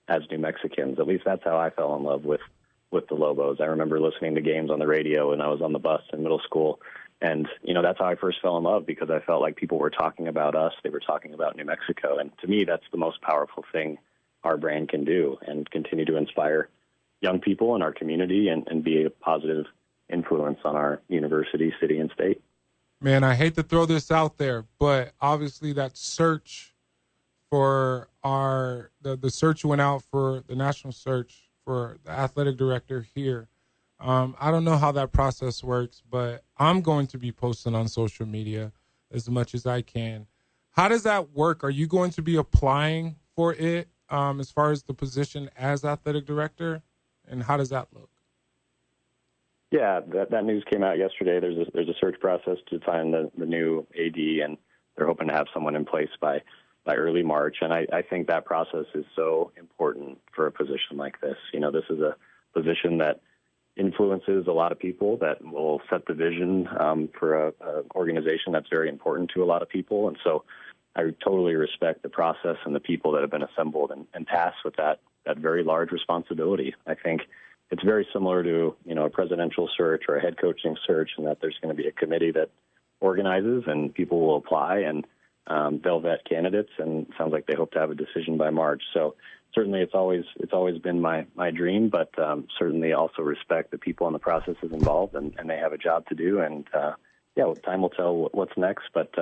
as New Mexicans. At least that's how I fell in love with the Lobos. I remember listening to games on the radio when I was on the bus in middle school. And, that's how I first fell in love, because I felt like people were talking about us. They were talking about New Mexico. And to me, that's the most powerful thing our brand can do, and continue to inspire young people in our community and be a positive influence on our university, city, and state. Man, I hate to throw this out there, but obviously that search for the search went out for the national search for the athletic director here. I don't know how that process works, but I'm going to be posting on social media as much as I can. How does that work? Are you going to be applying for it as far as the position as athletic director? And how does that look? Yeah, that news came out yesterday. There's a search process to find the new AD, and they're hoping to have someone in place by early March. And I think that process is so important for a position like this. This is a position that influences a lot of people, that will set the vision for a organization that's very important to a lot of people. And so I totally respect the process and the people that have been assembled and tasked with that very large responsibility. I think it's very similar to, a presidential search or a head coaching search, in that there's going to be a committee that organizes and people will apply, and they'll vet candidates, and it sounds like they hope to have a decision by March. So certainly it's always been my dream, but certainly also respect the people and the processes involved, and they have a job to do. And time will tell what's next, but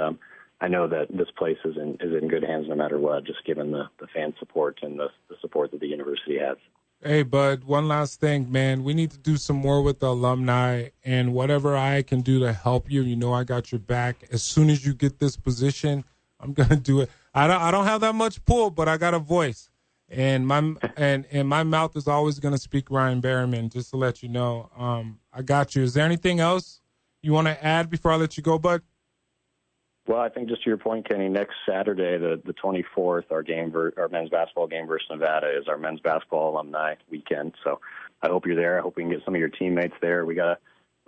I know that this place is in good hands no matter what, just given the fan support and the support that the university has. Hey, Bud, one last thing, man. We need to do some more with the alumni, and whatever I can do to help you, I got your back. As soon as you get this position, I'm going to do it. I don't have that much pull, but I got a voice. And my mouth is always going to speak Ryan Berryman, just to let you know. I got you. Is there anything else you want to add before I let you go, Bud? Well, I think just to your point, Kenny, next Saturday, the 24th, our men's basketball game versus Nevada is our men's basketball alumni weekend. So I hope you're there. I hope we can get some of your teammates there. We got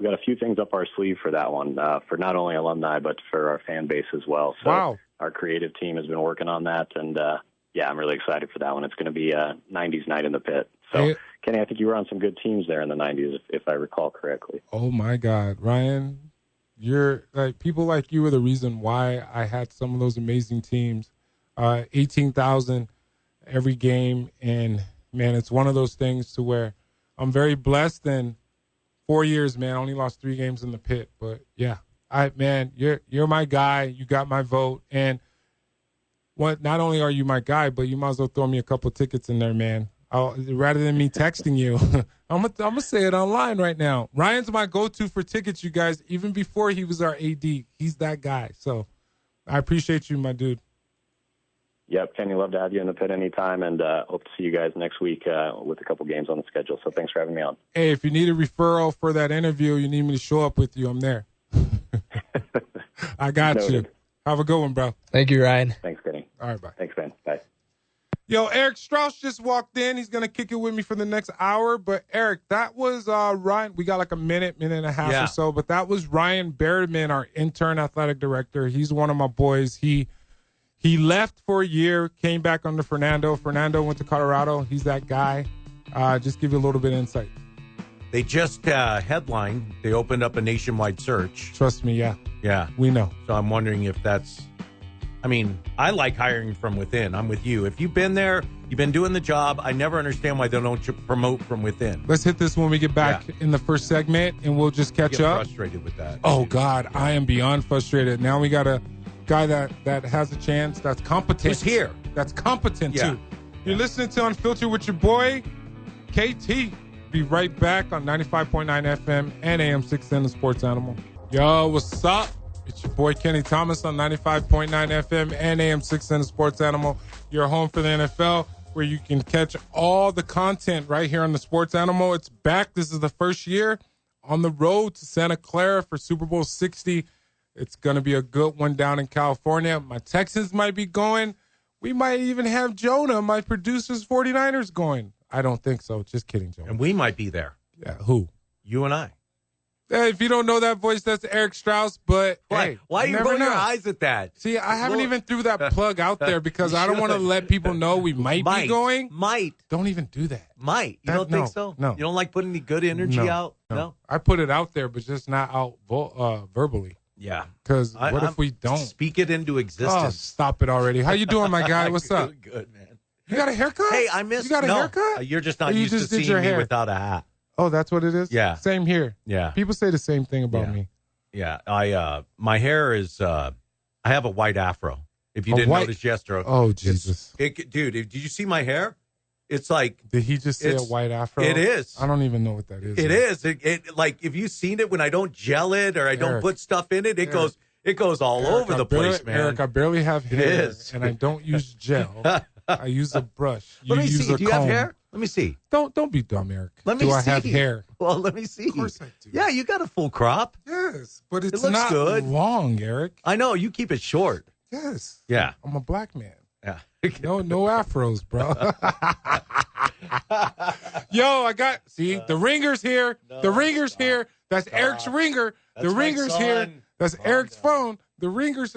a few things up our sleeve for that one, for not only alumni but for our fan base as well. So wow. Our creative team has been working on that, and I'm really excited for that one. It's going to be a 90s night in the pit. So, Kenny, I think you were on some good teams there in the 90s, if I recall correctly. Oh my God, Ryan. You're like, people like you are the reason why I had some of those amazing teams, 18,000 every game. And man, it's one of those things to where I'm very blessed. And 4 years, man, I only lost 3 games in the pit, but yeah, you're my guy. You got my vote. And not only are you my guy, but you might as well throw me a couple tickets in there, man. Rather than me texting you, I'm gonna say it online right now. Ryan's my go-to for tickets, you guys. Even before he was our AD, he's that guy. So I appreciate you, my dude. Yep, Kenny, love to have you in the pit anytime, and hope to see you guys next week with a couple games on the schedule. So thanks for having me on. Hey, if you need a referral for that interview, you need me to show up with you, I'm there. I got you. Have a good one, bro. Thank you, Ryan. Thanks, Kenny. All right, bye. Thanks, man. Bye. Yo, Eric Strauss just walked in. He's going to kick it with me for the next hour. But, Eric, that was Ryan. We got like a minute and a half or so. But that was Ryan Berryman, our intern athletic director. He's one of my boys. He left for a year, came back under Fernando. Fernando went to Colorado. He's that guy. Just give you a little bit of insight. They just headlined. They opened up a nationwide search. Trust me, yeah. Yeah. We know. So I'm wondering if that's... I mean, I like hiring from within. I'm with you. If you've been there, you've been doing the job, I never understand why they don't promote from within. Let's hit this when we get back in the first segment, and we'll just catch up. Frustrated with that. Oh, God, I am beyond frustrated. Now we got a guy that has a chance, that's competent. Who's here. That's competent, too. You're listening to Unfiltered with your boy, KT. Be right back on 95.9 FM and AM 610 The Sports Animal. Yo, what's up? It's your boy Kenny Thomas on 95.9 FM and AM 610 The Sports Animal. Your home for the NFL, where you can catch all the content right here on The Sports Animal. It's back. This is the first year on the road to Santa Clara for Super Bowl 60. It's going to be a good one down in California. My Texans might be going. We might even have Jonah, my producer's 49ers, going. I don't think so. Just kidding, Jonah. And we might be there. Yeah, who? You and I. Hey, if you don't know that voice, that's Eric Strauss. But hey, why you you never roll your know. eyes at that? See, I haven't even threw that plug out there because I don't want to let people know we might be going. Might. Don't even do that. Might. You don't think so? No. You don't like putting any good energy out? No. I put it out there, but just not out verbally. Yeah. Because what if we don't? Speak it into Oh, existence. stop it already. How you doing, my guy? What's up? Good, man. You got a haircut? Hey, I missed. You got a haircut? You're just not Or you used just to did seeing your me hair? without a hat. Oh, that's what it is? Yeah. Same here. Yeah. People say the same thing about me. Yeah. My hair is. I have a white afro. If you didn't notice yesterday. Oh, Jesus. Dude, did you see my hair? It's like. Did he just say a white afro? It is. I don't even know what that is. It is. It like if you've seen it when I don't gel it or I don't put stuff in it, it goes all over the place, man. Eric, I barely have hair, and I don't use gel. I use a brush. Let me see. Do you have hair? Let me see. Don't be dumb, Eric. Let me see. Do I have hair? Well, let me see. Of course I do. Yeah, you got a full crop. Yes, but it's looks not good. long, Eric. I know. You keep it short. Yes. Yeah. I'm a black man. Yeah. No afros, bro. Yo, I got the ringer's here. The ringer's here. That's Eric's ringer. The ringer's here. That's Eric's phone. The ringer's.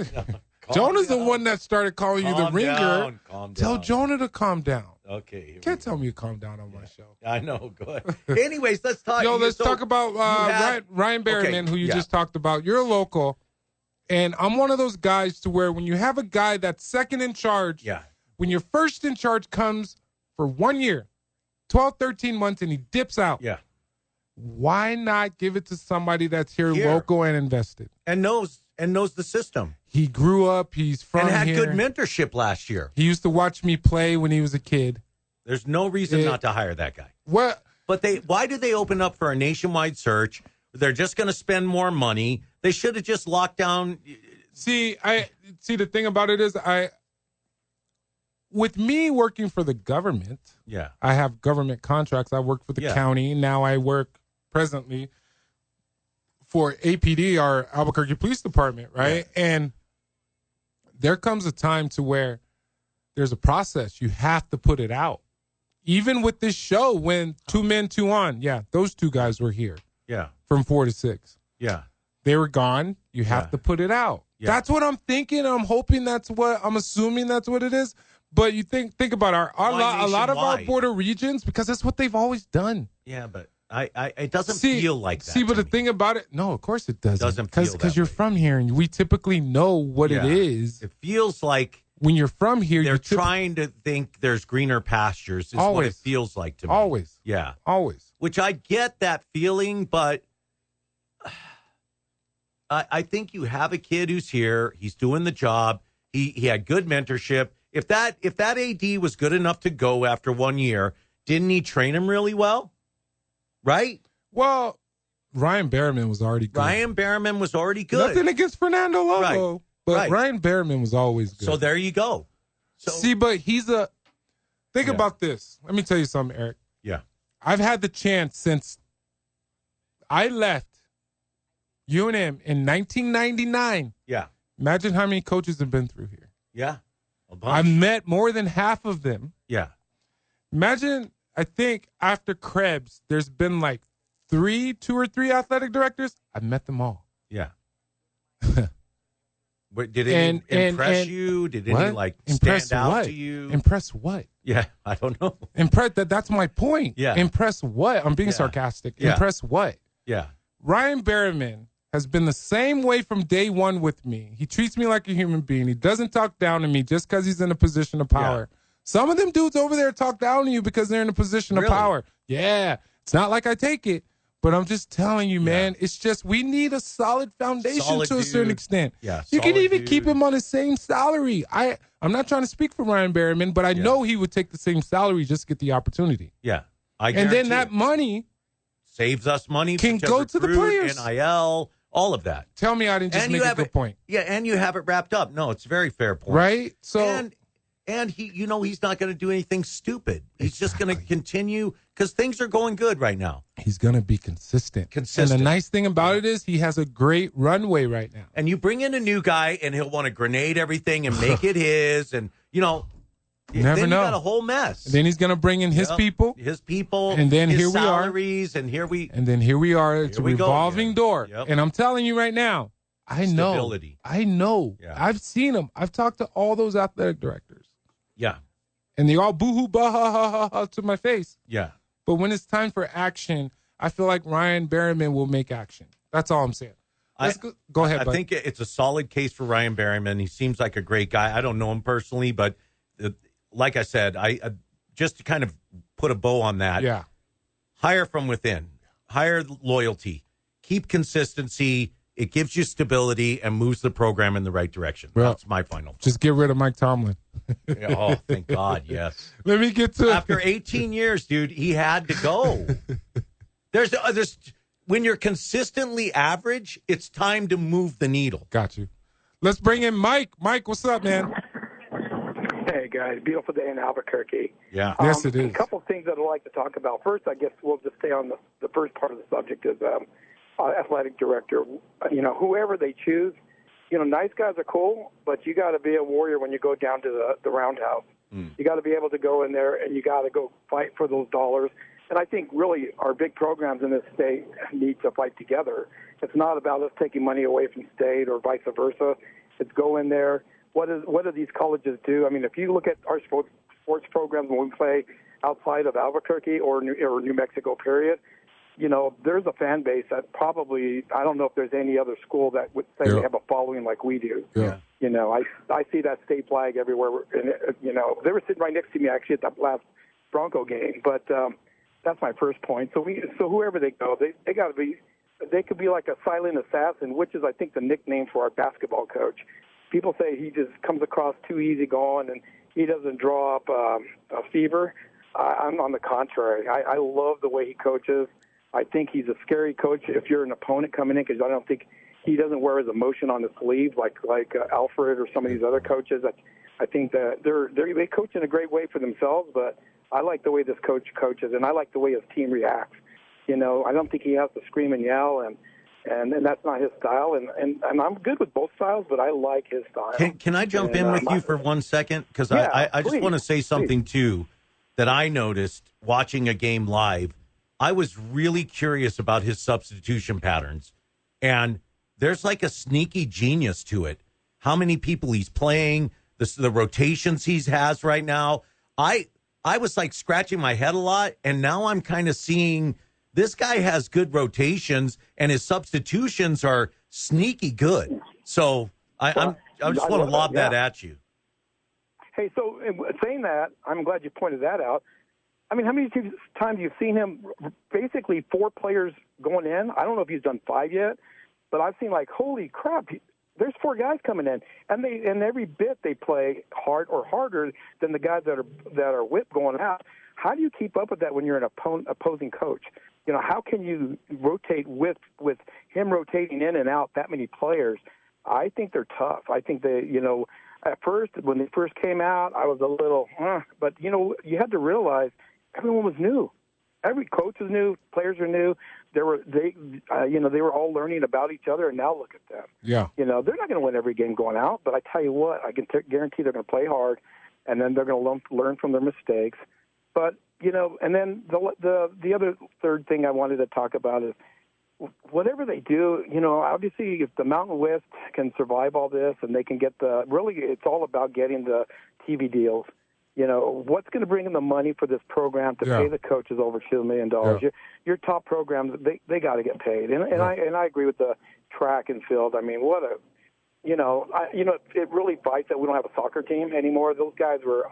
Jonah's the one that started calling you the ringer. Calm down. Tell Jonah to calm down. Okay. You can't tell me to calm down on my show. I know. Good. Anyways, let's talk. Yo, let's talk about Ryan Berryman, who you just talked about. You're a local, and I'm one of those guys to where when you have a guy that's second in charge, when your first in charge comes for 1 year, 12, 13 months, and he dips out, why not give it to somebody that's here local and invested? And knows the system. He grew up. He's from and had here. good mentorship last year. He used to watch me play when he was a kid. There's no reason not to hire that guy. What? But why do they open up for a nationwide search? They're just going to spend more money. They should have just locked down. See, the thing about it is with me working for the government, I have government contracts. I work for the county. Now I work presently for APD, our Albuquerque Police Department, right? Yeah. And there comes a time to where there's a process. You have to put it out. Even with this show, when 2 Men, 2 On, those two guys were here. Yeah. From 4 to 6. Yeah. They were gone. You have to put it out. Yeah. That's what I'm thinking. I'm hoping I'm assuming that's what it is. But you think about a lot of our border regions, because that's what they've always done. Yeah, but it doesn't feel like that. See, but the thing about it, no, of course it doesn't. Because you're from here and we typically know what it is. It feels like when you're from here, they're trying to think there's greener pastures is what it feels like to me. Always. Yeah. Always. Which I get that feeling, but I think you have a kid who's here. He's doing the job. He had good mentorship. If that AD was good enough to go after 1 year, didn't he train him really well? Right? Well, Ryan Berryman was already good. Nothing against Fernando Lobo, but Ryan Berryman was always good. So there you go. See, but think about this. Let me tell you something, Eric. Yeah. I've had the chance since I left UNM in 1999. Yeah. Imagine how many coaches have been through here. Yeah. I've met more than half of them. Yeah. Imagine, I think after Krebs, there's been like 2 or 3 athletic directors. I've met them all. Yeah. But did it impress you? Did it stand out to you? Impress what? Yeah, I don't know. That's my point. Yeah. Impress what? I'm being sarcastic. Yeah. Impress what? Yeah. Ryan Berryman has been the same way from day one with me. He treats me like a human being. He doesn't talk down to me just because he's in a position of power. Yeah. Some of them dudes over there talk down to you because they're in a position of power. Yeah. It's not like I take it, but I'm just telling you, man, it's just we need a solid foundation to a certain extent. Yeah, you can even keep him on the same salary. I'm not trying to speak for Ryan Berryman, but I know he would take the same salary just to get the opportunity. Yeah. And then that money saves us money. Can go to the players. NIL. All of that. Tell me I didn't just make a good point. Yeah, and you have it wrapped up. No, it's a very fair point. Right? So and he, he's not going to do anything stupid. He's just going to continue because things are going good right now. He's going to be consistent. And the nice thing about it is he has a great runway right now. And you bring in a new guy and he'll want to grenade everything and make it his. And, You never know. You got a whole mess. And then he's going to bring in his people. And then his salaries, and then here we are. It's a revolving door. Yep. And I'm telling you right now, I know. Stability. I know. Yeah. I've seen them. I've talked to all those athletic directors. Yeah. And they all boo-hoo, bah-ha-ha-ha to my face. Yeah. But when it's time for action, I feel like Ryan Berryman will make action. That's all I'm saying. Go ahead, bud. I think it's a solid case for Ryan Berryman. He seems like a great guy. I don't know him personally, but like I said, I just to kind of put a bow on that. Yeah. Hire from within. Hire loyalty. Keep consistency. It gives you stability and moves the program in the right direction. Well, that's my final. Just get rid of Mike Tomlin. Oh, thank God, yes. Let me get to After 18 years, dude, he had to go. There's when you're consistently average, it's time to move the needle. Got you. Let's bring in Mike. Mike, what's up, man? Hey, guys. Beautiful day in Albuquerque. Yeah. Yes, it is. A couple of things that I'd like to talk about. First, I guess we'll just stay on the first part of the subject is athletic director. You know, whoever they choose, you know, nice guys are cool, but you got to be a warrior when you go down to the roundhouse. You got to be able to go in there and you got to go fight for those dollars. And I think really our big programs in this state need to fight together. It's not about us taking money away from state or vice versa. It's go in there. What do these colleges do? I mean, if you look at our sports programs when we play outside of Albuquerque or New Mexico, period, you know, there's a fan base that probably, I don't know if there's any other school that would say they have a following like we do. Yeah. You know, I see that state flag everywhere. And, you know, they were sitting right next to me actually at that last Bronco game. But that's my first point. So whoever they go, they got to be, they could be like a silent assassin, which is, I think, the nickname for our basketball coach. People say he just comes across too easygoing and he doesn't draw up a fever. I'm on the contrary. I love the way he coaches. I think he's a scary coach if you're an opponent coming in because I don't think he doesn't wear his emotion on his sleeve like Alfred or some of these other coaches. I think that they coach in a great way for themselves, but I like the way this coach coaches, and I like the way his team reacts. You know, I don't think he has to scream and yell, and that's not his style. And I'm good with both styles, but I like his style. Can I jump in with you for 1 second? Because I just want to say something, too, that I noticed watching a game live. I was really curious about his substitution patterns, and there's like a sneaky genius to it. How many people he's playing, the rotations he has right now. I was like scratching my head a lot, and now I'm kind of seeing this guy has good rotations, and his substitutions are sneaky good. So I just want to lob that at you. Hey, so saying that, I'm glad you pointed that out. I mean, how many times you've seen him basically 4 players going in? I don't know if he's done 5 yet, but I've seen like, holy crap, there's 4 guys coming in, and every bit they play hard or harder than the guys that are whipped going out. How do you keep up with that when you're an opposing coach? You know, how can you rotate with him rotating in and out that many players? I think they're tough. I think they, you know, at first when they first came out, I was a little, but you know, you had to realize everyone was new. Every coach was new. Players were new. They were all learning about each other, and now look at them. Yeah. You know, they're not going to win every game going out, but I tell you what, I can guarantee they're going to play hard, and then they're going to learn from their mistakes. But you know, and then the other third thing I wanted to talk about is whatever they do. You know, obviously, if the Mountain West can survive all this, and they can get it's all about getting the TV deals. You know, what's going to bring in the money for this program to pay the coaches over $2 million? Yeah. Your top programs, they got to get paid. And I agree with the track and field. I mean, it really bites that we don't have a soccer team anymore. Those guys were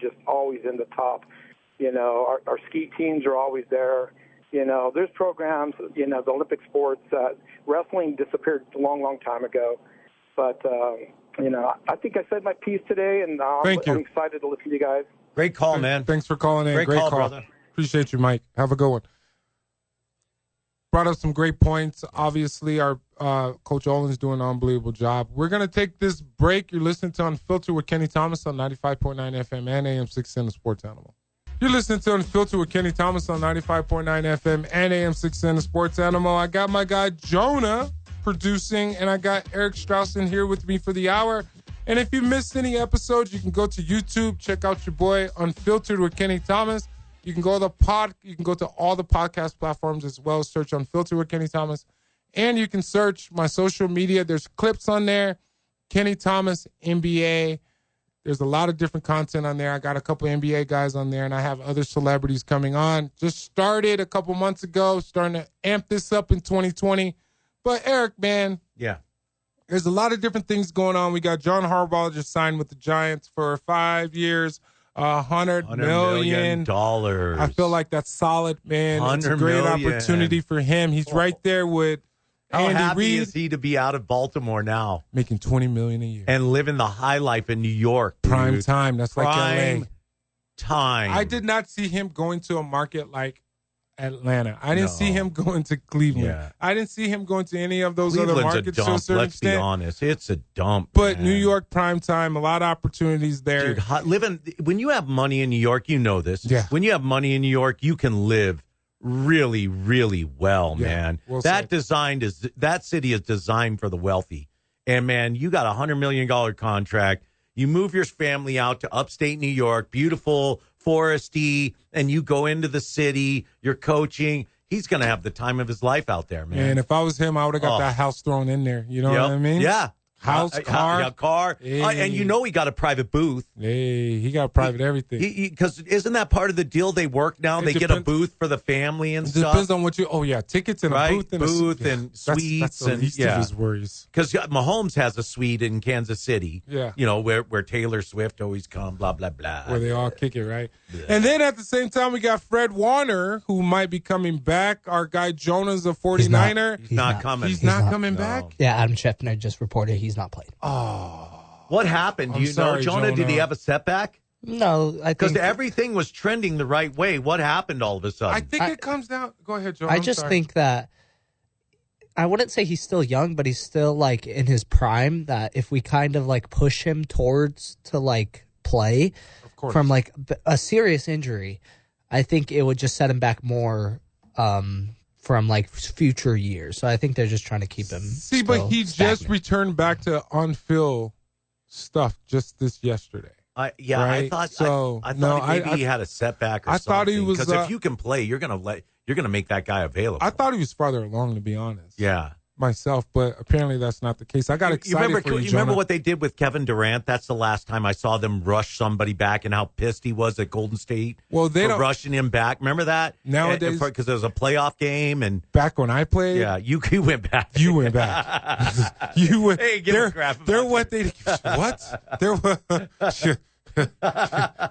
just always in the top. You know, our ski teams are always there. You know, there's programs. You know, the Olympic sports. Wrestling disappeared a long, long time ago, but. You know, I think I said my piece today, and I'm excited to listen to you guys. Great call, man. Thanks for calling in. Great call, brother. Appreciate you, Mike. Have a good one. Brought up some great points. Obviously, our Coach Olin's doing an unbelievable job. We're going to take this break. You're listening to Unfiltered with Kenny Thomas on 95.9 FM and AM 610 The Sports Animal. You're listening to Unfiltered with Kenny Thomas on 95.9 FM and AM 610 The Sports Animal. I got my guy Jonah producing, and I got Eric Strauss in here with me for the hour. And if you missed any episodes, you can go to YouTube, check out your boy Unfiltered with Kenny Thomas. You can go to all the podcast platforms as well. Search Unfiltered with Kenny Thomas. And you can search my social media. There's clips on there. Kenny Thomas, NBA. There's a lot of different content on there. I got a couple NBA guys on there, and I have other celebrities coming on. Just started a couple months ago, starting to amp this up in 2020. But Eric, man. Yeah. There's a lot of different things going on. We got John Harbaugh just signed with the Giants for 5 years, $100 million. I feel like that's solid, man. It's a great opportunity for him. He's right there with How Andy happy Reid. is he to be out of Baltimore now? Making $20 million a year. And living the high life in New York. Prime dude. time. That's like Prime LA. time. I did not see him going to a market like Atlanta. I didn't see him going to Cleveland. Yeah. I didn't see him going to any of those other Cleveland's markets a to a dump. certain Let's be extent. honest. It's a dump. But man. New York prime time, a lot of opportunities there. Dude, when you have money in New York, you know this. Yeah. When you have money in New York, you can live really, really well, Yeah, man. well that said. that city is designed for the wealthy. And man, you got $100 million contract. You move your family out to upstate New York, beautiful, foresty, and you go into the city. You're coaching. He's going to have the time of his life out there, man. And if I was him, I would have got that house thrown in there. You know what I mean? Yeah. House, car. Car. Hey. And you know he got a private booth. Hey, he got private everything. Because isn't that part of the deal? They work now. They get a booth for the family and It stuff. depends on what you. Oh yeah, tickets and Right? a booth and Booth a, and That's suites the and- least yeah. of his worries. Because Mahomes has a suite in Kansas City. Yeah. You know, where Taylor Swift always come, blah, blah, blah. Where they all kick it, right? And then at the same time, we got Fred Warner, who might be coming back. Our guy Jonah's a 49er. He's not coming. He's not coming back? Yeah, Adam Schefter just reported he's not playing. What happened? Do I'm you know, sorry, Jonah? Did he Jonah. have a setback? No, I Because think everything was trending the right way. What happened all of a sudden? I think it comes down. Go ahead, Jonah. I I'm just sorry. think that I wouldn't say he's still young, but he's still like in his prime. That if we kind of like push him towards to like play Of course. from like a serious injury, I think it would just set him back more from like future years. So I think they're just trying to keep him. See, but still he just stagnant. returned back to on-field stuff just this yesterday. I Right? thought So, I thought no, maybe I- he had a setback or I something. thought he was, because if you can play, you're gonna make that guy available. I thought he was farther along, to be honest. Yeah. Myself, but apparently that's not the case. I got excited You remember, for you, you remember Jonah. what they did with Kevin Durant? That's the last time I saw them rush somebody back and how pissed he was at Golden State Well, they for don't- rushing him back. Remember that? Nowadays- Because there was a playoff game and Back when I played, yeah, you went back. you went back. You went. Hey, give a crap They're about what they. What? They're what?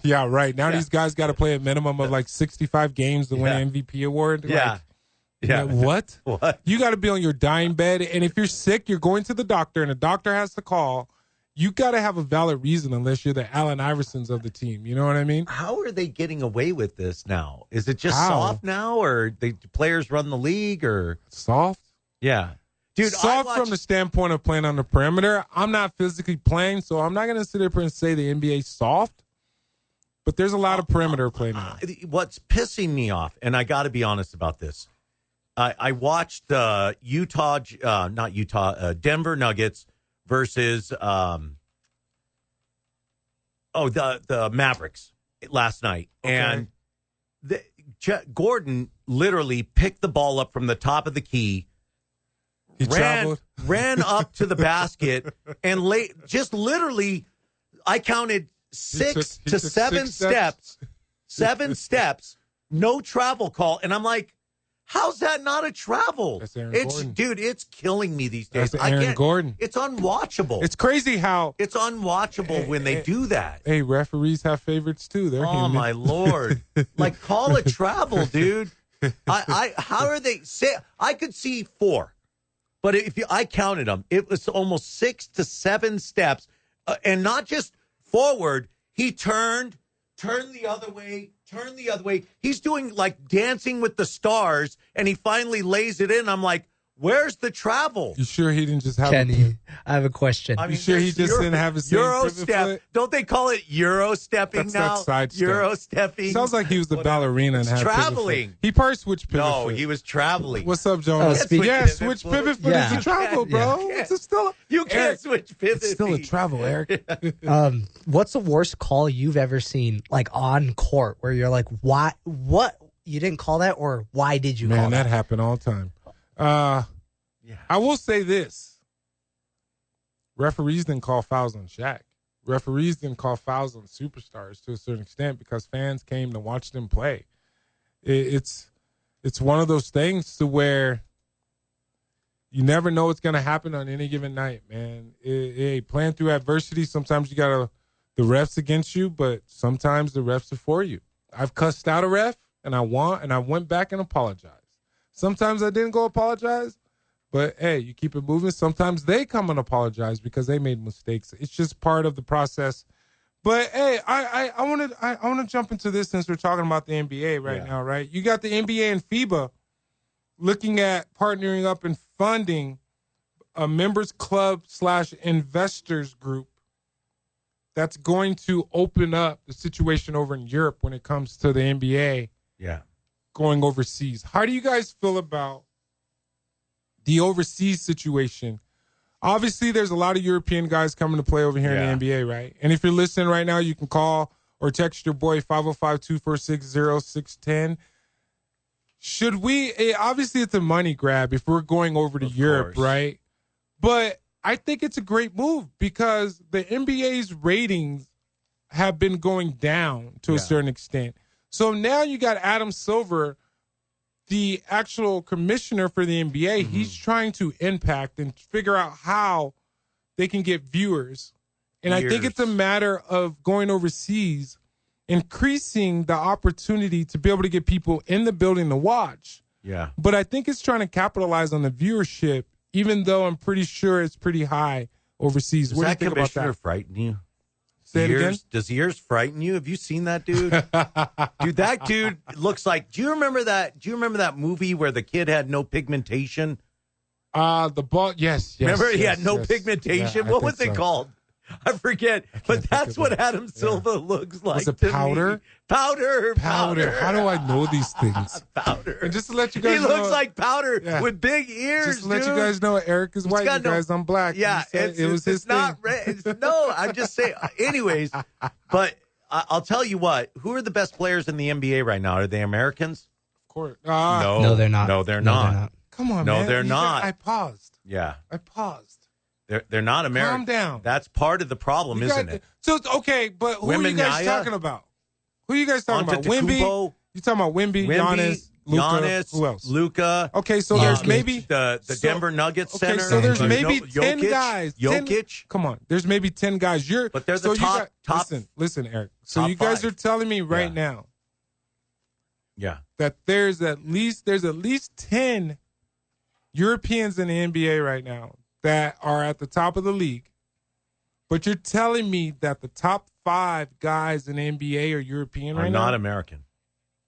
Yeah, right. Now these guys got to play a minimum of like 65 games to win an MVP award. Yeah. Like, Yeah. what? What? You got to be on your dying bed, and if you're sick, you're going to the doctor, and the doctor has to call. You got to have a valid reason, unless you're the Allen Iversons of the team. You know what I mean? How are they getting away with this now? Is it just How? soft now, or the players run the league, or Soft. yeah, dude? Soft from the standpoint of playing on the perimeter. I'm not physically playing, so I'm not going to sit up here and say the NBA's soft. But there's a lot of perimeter playing now. What's pissing me off, and I got to be honest about this. I watched Denver Nuggets versus the Mavericks last night, Okay. and Gordon literally picked the ball up from the top of the key. He traveled. Ran up to the basket and just literally, I counted six He to took seven 6 steps. 7 steps, no travel call. And I'm like, how's that not a travel? That's Aaron Gordon. Dude, it's killing me these days. That's Aaron Gordon. It's unwatchable. It's crazy how. It's unwatchable when they do that. Hey, referees have favorites too. They're Oh human. my Lord. Like, call it travel, dude. How are they I could see 4. But I counted them. It was almost 6 to 7 steps, and not just forward. He turned the other way. He's doing like Dancing with the Stars, and he finally lays it in. I'm like, Where's the travel? You sure he didn't just have Kenny, I have a question. You sure he just didn't have his Euro same step? foot? Don't they call it Euro stepping That's now? that side step. Euro stepping. Sounds like he was the ballerina and He's had pivot traveling. foot. He probably switched pivot No, foot. he was traveling. What's up, Jonas? speaking- Yeah, switch pivot foot Yeah. is a travel, bro. Yeah. It's still You can't Eric, switch pivot. it's still a feet. travel, Eric. What's the worst call you've ever seen, like on court, where you're like, why? What? You didn't call that, or why did you call Man, that? that happened all the time. I will say this. Referees didn't call fouls on Shaq. Referees didn't call fouls on superstars to a certain extent because fans came to watch them play. It's one of those things to where you never know what's going to happen on any given night, man. Playing through adversity, sometimes you got the refs against you, but sometimes the refs are for you. I've cussed out a ref, and I went back and apologized. Sometimes I didn't go apologize, but hey, you keep it moving. Sometimes they come and apologize because they made mistakes. It's just part of the process. But hey, I want to jump into this since we're talking about the NBA right now, right? You got the NBA and FIBA looking at partnering up and funding a members club / investors group that's going to open up the situation over in Europe when it comes to the NBA going overseas. How do you guys feel about the overseas situation? Obviously, there's a lot of European guys coming to play over here in the NBA, right? And if you're listening right now, you can call or text your boy 505-246-0610. Should we, obviously it's a money grab if we're going over to Europe, right? But I think it's a great move because the NBA's ratings have been going down to a certain extent. So now you got Adam Silver, the actual commissioner for the NBA. Mm-hmm. He's trying to impact and figure out how they can get viewers. And I think it's a matter of going overseas, increasing the opportunity to be able to get people in the building to watch. Yeah. But I think it's trying to capitalize on the viewership, even though I'm pretty sure it's pretty high overseas. Does what do you that think about commissioner that? frighten you? Say it again? Does ears frighten you? Have you seen that dude? Dude, that dude looks like. Do you remember that? Do you remember that movie where the kid had no pigmentation? The ball. Yes. Remember he had no pigmentation. Yeah, what was it called? I forget. But that's what Adam Silva looks like. Was it to powder? Me. Powder. How do I know these things? Powder. And just to let you guys he know, looks like powder with big ears. Just to let you guys know, Eric is white. You guys, I'm black. Yeah, it was his thing. Not red. No, I'm just saying. Anyways, but I'll tell you what. Who are the best players in the NBA right now? Are they Americans? Of course. No, they're not. No, they're not. Come on, no, man. they're not. I paused. Yeah. I paused. They're not American. Calm down. That's part of the problem, isn't it? So, okay, but who are you guys talking about? Who are you guys talking about? Wemby? You talking about Wemby, Giannis, Luka? Who else? Luka. Okay, so there's maybe the Denver Nuggets center. Okay, so there's maybe 10 Jokic, guys. Jokic. Come on, there's maybe 10 guys. But they're the top. Listen, Eric. So you guys are telling me right now, that there's at least 10 Europeans in the NBA right now that are at the top of the league, but you're telling me that the top 5 guys in the NBA are European right now? Are not American.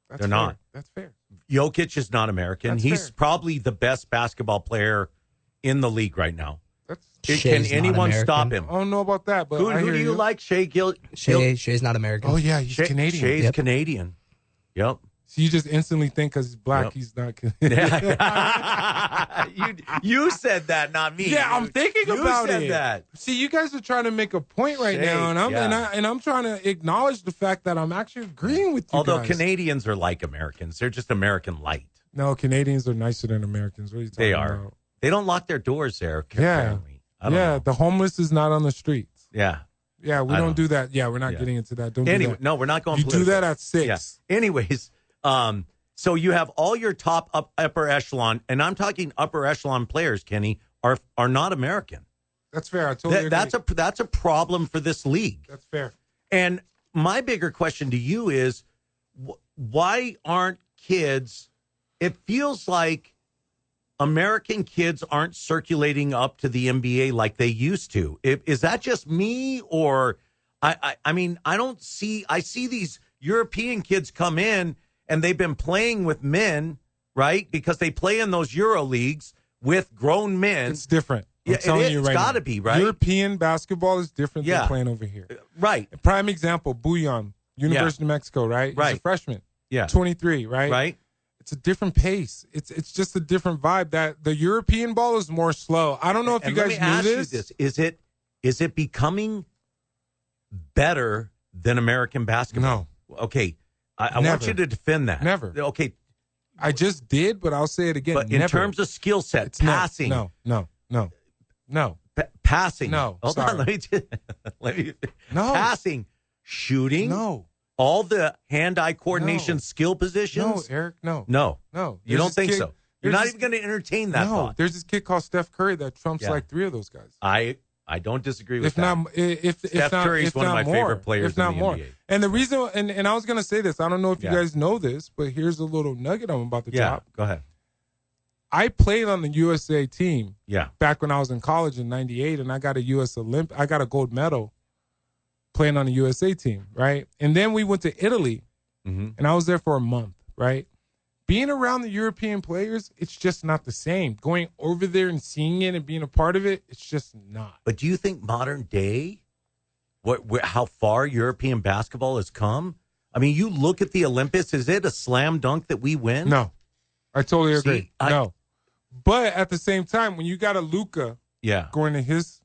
They're fair. Not. That's fair. Jokic is not American. He's probably the best basketball player in the league right now. Can anyone stop him? I don't know about that, but who do you like? Shay's not American. Oh yeah, he's Canadian. Shay's Canadian. Yep. So you just instantly think because he's black, he's not Canadian. you said that, not me. Yeah, I'm thinking about it. You said that. See, you guys are trying to make a point right now, and I'm trying to acknowledge the fact that I'm actually agreeing with you. Although guys. Canadians are like Americans, they're just American light. No, Canadians are nicer than Americans. What are you talking about? They don't lock their doors there. Apparently. I don't know. The homeless is not on the streets. Yeah. Yeah, we don't do that. Yeah, we're not getting into that. Don't do that. No, we're not going. You do that at 6. Yeah. Anyways. So you have all your top upper echelon, and I'm talking upper echelon players, Kenny, are not American. That's fair. I totally agree. That's a problem for this league. That's fair. And my bigger question to you is, why aren't kids? It feels like American kids aren't circulating up to the NBA like they used to. Is that just me, or I mean, I see these European kids come in. And they've been playing with men, right? Because they play in those Euro leagues with grown men. It's different. Yeah, I'm telling you right now. It's got to be, right? European basketball is different than playing over here. Right. Prime example, Bouillon, University of Mexico, right? Right. He's a freshman. Yeah. 23, right? Right. It's a different pace. It's just a different vibe. That the European ball is more slow. I don't know if you guys knew this. Is it becoming better than American basketball? No. Okay. I want you to defend that. Never. Okay. I just did, but I'll say it again. But in terms of skill set, it's passing. No. Passing. No. Hold sorry. on. Let me. No. Passing. Shooting. No. All the hand-eye coordination skill positions. No, Eric. No. No. There's You don't this think kid- so? You're not even going to entertain that No. thought. There's this kid called Steph Curry that trumps Yeah. like 3 of those guys. I don't disagree with If that. not, if Steph not, Curry is if one of not my more, favorite players if not in the more. NBA. And the reason, and I was going to say this, I don't know if you Yeah. guys know this, but here's a little nugget I'm about to Yeah. drop. Go ahead. I played on the USA team Yeah. back when I was in college in '98, and I got a gold medal playing on the USA team, right? And then we went to Italy, Mm-hmm. and I was there for a month, right? Being around the European players, it's just not the same. Going over there and seeing it and being a part of it, it's just not. But do you think modern day, how far European basketball has come? I mean, you look at the Olympics. Is it a slam dunk that we win? No, I totally See, agree. No, but at the same time, when you got a Luka Yeah. going to his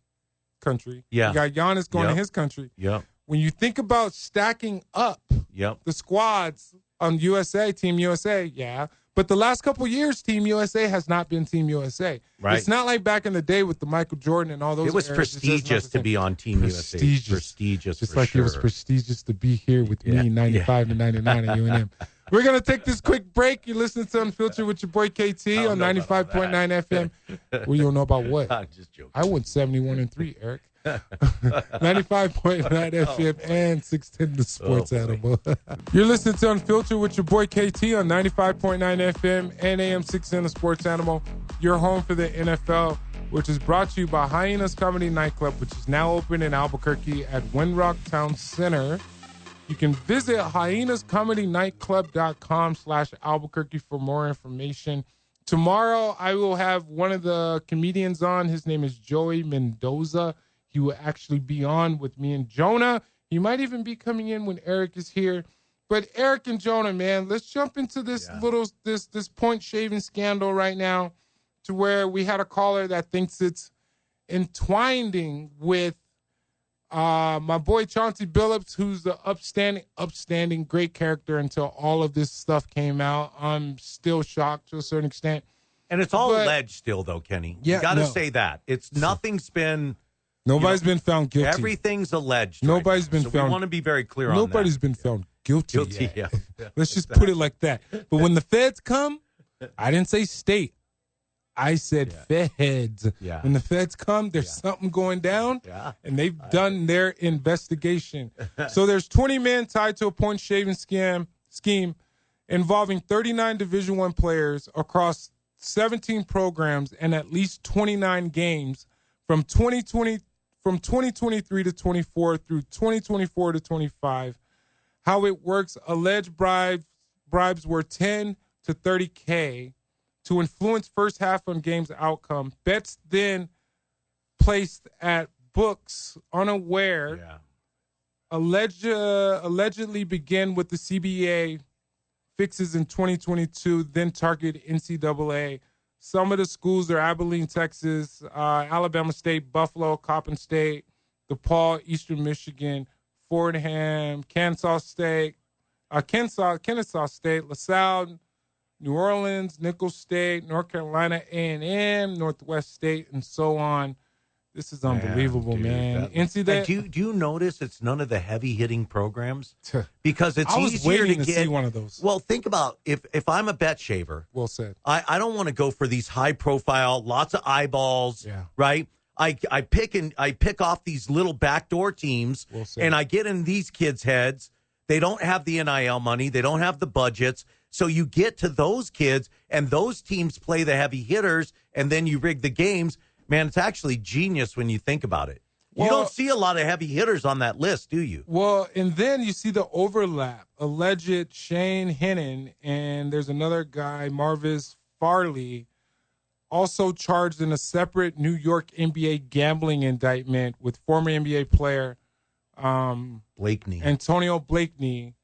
country, Yeah. you got Giannis going to Yep. his country. Yep. When you think about stacking up Yep. the squads on USA, Team USA, yeah. But the last couple years, Team USA has not been Team USA. Right. It's not like back in the day with the Michael Jordan and all those. It was eras. It's just not prestigious the to same. be on Team USA. Prestigious, Just for like sure. it was prestigious to be here with Yeah. me, 95 to 99 at UNM. We're going to take this quick break. You're listening to Unfiltered with your boy KT on 95.9 FM. Well, you don't know about what? I'm just joking. I went 71-3, Eric. 95.9 FM and 610 the Sports Animal. You're listening to Unfiltered with your boy KT on 95.9 FM and AM 610 the Sports Animal. Your home for the NFL, which is brought to you by Hyenas Comedy Nightclub, which is now open in Albuquerque at Windrock Town Center. You can visit hyenascomedynightclub.com/Albuquerque for more information. Tomorrow, I will have one of the comedians on. His name is Joey Mendoza. He will actually be on with me and Jonah. He might even be coming in when Eric is here. But Eric and Jonah, man, let's jump into this this point shaving scandal right now, to where we had a caller that thinks it's entwining with my boy Chauncey Billups, who's the upstanding, great character until all of this stuff came out. I'm still shocked to a certain extent. And it's all alleged still, though, Kenny. Yeah, you got to no. say that. Nothing's been... Nobody's been found guilty. Everything's alleged. Nobody's been so found. we want to be very clear on that. Nobody's been found guilty. Yeah. Let's just put it like that. But when the feds come, I didn't say state. I said feds. Yeah. When the feds come, there's something going down, and they've done their investigation. So there's 20 men tied to a point shaving scheme involving 39 Division I players across 17 programs and at least 29 games from 2023 to 24 through 2024 to 25. How it works: alleged bribes were 10 to 30K to influence first half on game's outcome. Bets then placed at books unaware allegedly began with the CBA fixes in 2022, then target NCAA. Some of the schools are Abilene, Texas, Alabama State, Buffalo, Coppin State, DePaul, Eastern Michigan, Fordham, Kennesaw State, LaSalle, New Orleans, Nicholls State, North Carolina A&M, Northwest State, and so on. This is unbelievable, man. Do you notice it's none of the heavy hitting programs? Because it's I was easier waiting to to get see one of those. Well, think about if I'm a bet shaver. Well said. I don't want to go for these high profile, lots of eyeballs, right? I pick off these little backdoor teams, and I get in these kids' heads. They don't have the NIL money. They don't have the budgets. So you get to those kids, and those teams play the heavy hitters, and then you rig the games. Man, it's actually genius when you think about it. You don't see a lot of heavy hitters on that list, do you? Well, and then you see the overlap. Alleged Shane Hennon, and there's another guy, Marvis Farley, also charged in a separate New York NBA gambling indictment with former NBA player Blakeney. Antonio Blakeney,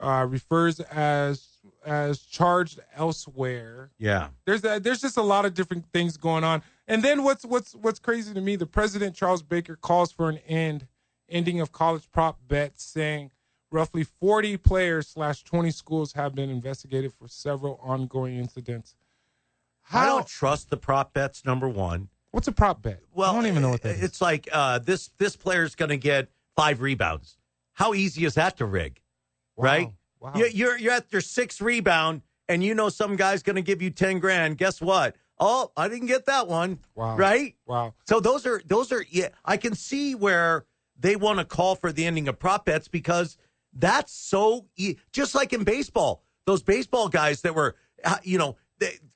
refers as charged elsewhere. Yeah. There's just a lot of different things going on. And then what's crazy to me, the president, Charles Baker, calls for an ending of college prop bets, saying roughly 40 players / 20 schools have been investigated for several ongoing incidents. I don't trust the prop bets, number one. What's a prop bet? Well, I don't even know what that is. It's like this player's going to get 5 rebounds. How easy is that to rig? Wow. Right? Wow. You're at your 6th rebound, and you know some guy's going to give you 10 grand. Guess what? Oh, I didn't get that one. Wow. Right? Wow. So those are yeah. I can see where they want to call for the ending of prop bets because that's so just like in baseball. Those baseball guys that were,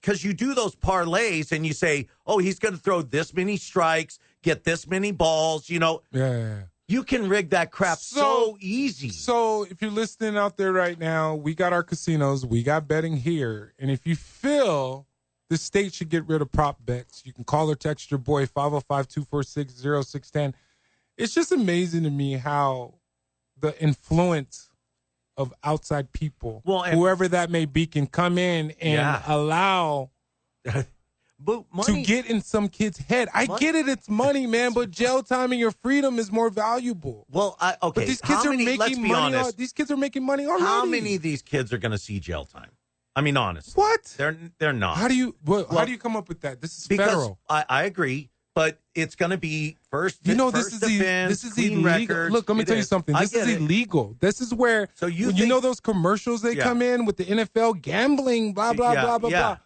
because you do those parlays and you say, oh, he's going to throw this many strikes, get this many balls. Yeah. You can rig that crap so easy. So if you're listening out there right now, we got our casinos, we got betting here. And if you feel the state should get rid of prop bets, you can call or text your boy 505-246-0610. It's just amazing to me how the influence of outside people, whoever that may be, can come in and allow to get in some kid's head. I get it, it's money, man, but jail time and your freedom is more valuable. Well, okay. But these kids are making money. These kids are making money already. How many of these kids are going to see jail time? I mean, honestly. What? They're not. How do you come up with that? This is federal. I agree, but it's going to be first. This is illegal. Record. Look, let me tell you something. This is illegal. This is where those commercials they come in with the NFL gambling, blah blah blah blah blah.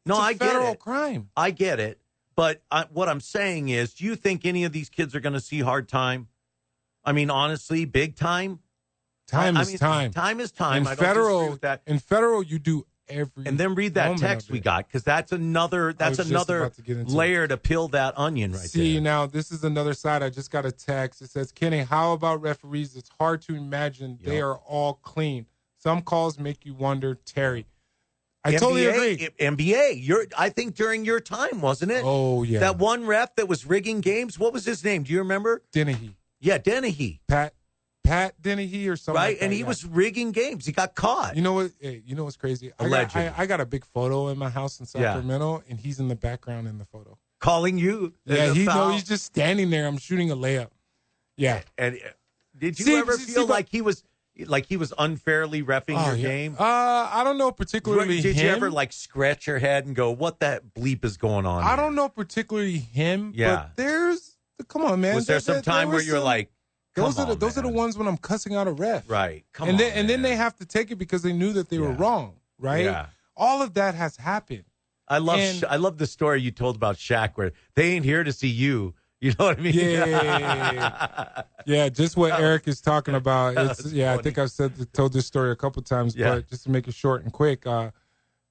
No, I get it. Federal crime. I get it, but what I'm saying is, do you think any of these kids are going to see hard time? I mean, honestly, big time. Time is time. Time is time. In federal, you do every. And then read that text we got, because that's another layer to peel that onion right there. See, now this is another side. I just got a text. It says, Kenny, how about referees? It's hard to imagine they are all clean. Some calls make you wonder, Terry. I totally agree. NBA, I think during your time, wasn't it? Oh, yeah. That one ref that was rigging games, what was his name? Do you remember? Dennehy. Yeah, Dennehy. Pat Dennehy or something. Right, like that, and he was rigging games. He got caught. You know what? Hey, you know what's crazy? I got a big photo in my house in Sacramento, and he's in the background in the photo. Calling you? Yeah, he's just standing there. I'm shooting a layup. Yeah. And did you ever feel like he was unfairly reffing your game? I don't know particularly Did you ever scratch your head and go, what that bleep is going on? I don't know particularly him, but come on, man. Was there some time where you're like, those are the ones when I'm cussing out a ref. Right. And then they have to take it because they knew that they were wrong, right? Yeah. All of that has happened. I love the story you told about Shaq where they ain't here to see you. You know what I mean? Yeah, just what Eric is talking about. I think I've told this story a couple times, but just to make it short and quick, I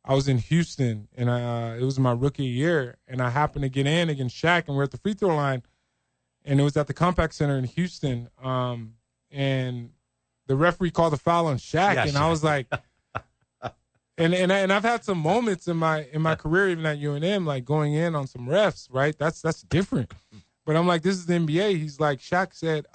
was in Houston, and it was my rookie year, and I happened to get in against Shaq, and we're at the free throw line, and it was at the Compaq Center in Houston, and the referee called a foul on Shaq, and I was like, and I've had some moments in my career, even at UNM, like going in on some refs, right? That's different. But I'm like, this is the NBA. He's like, Shaq said,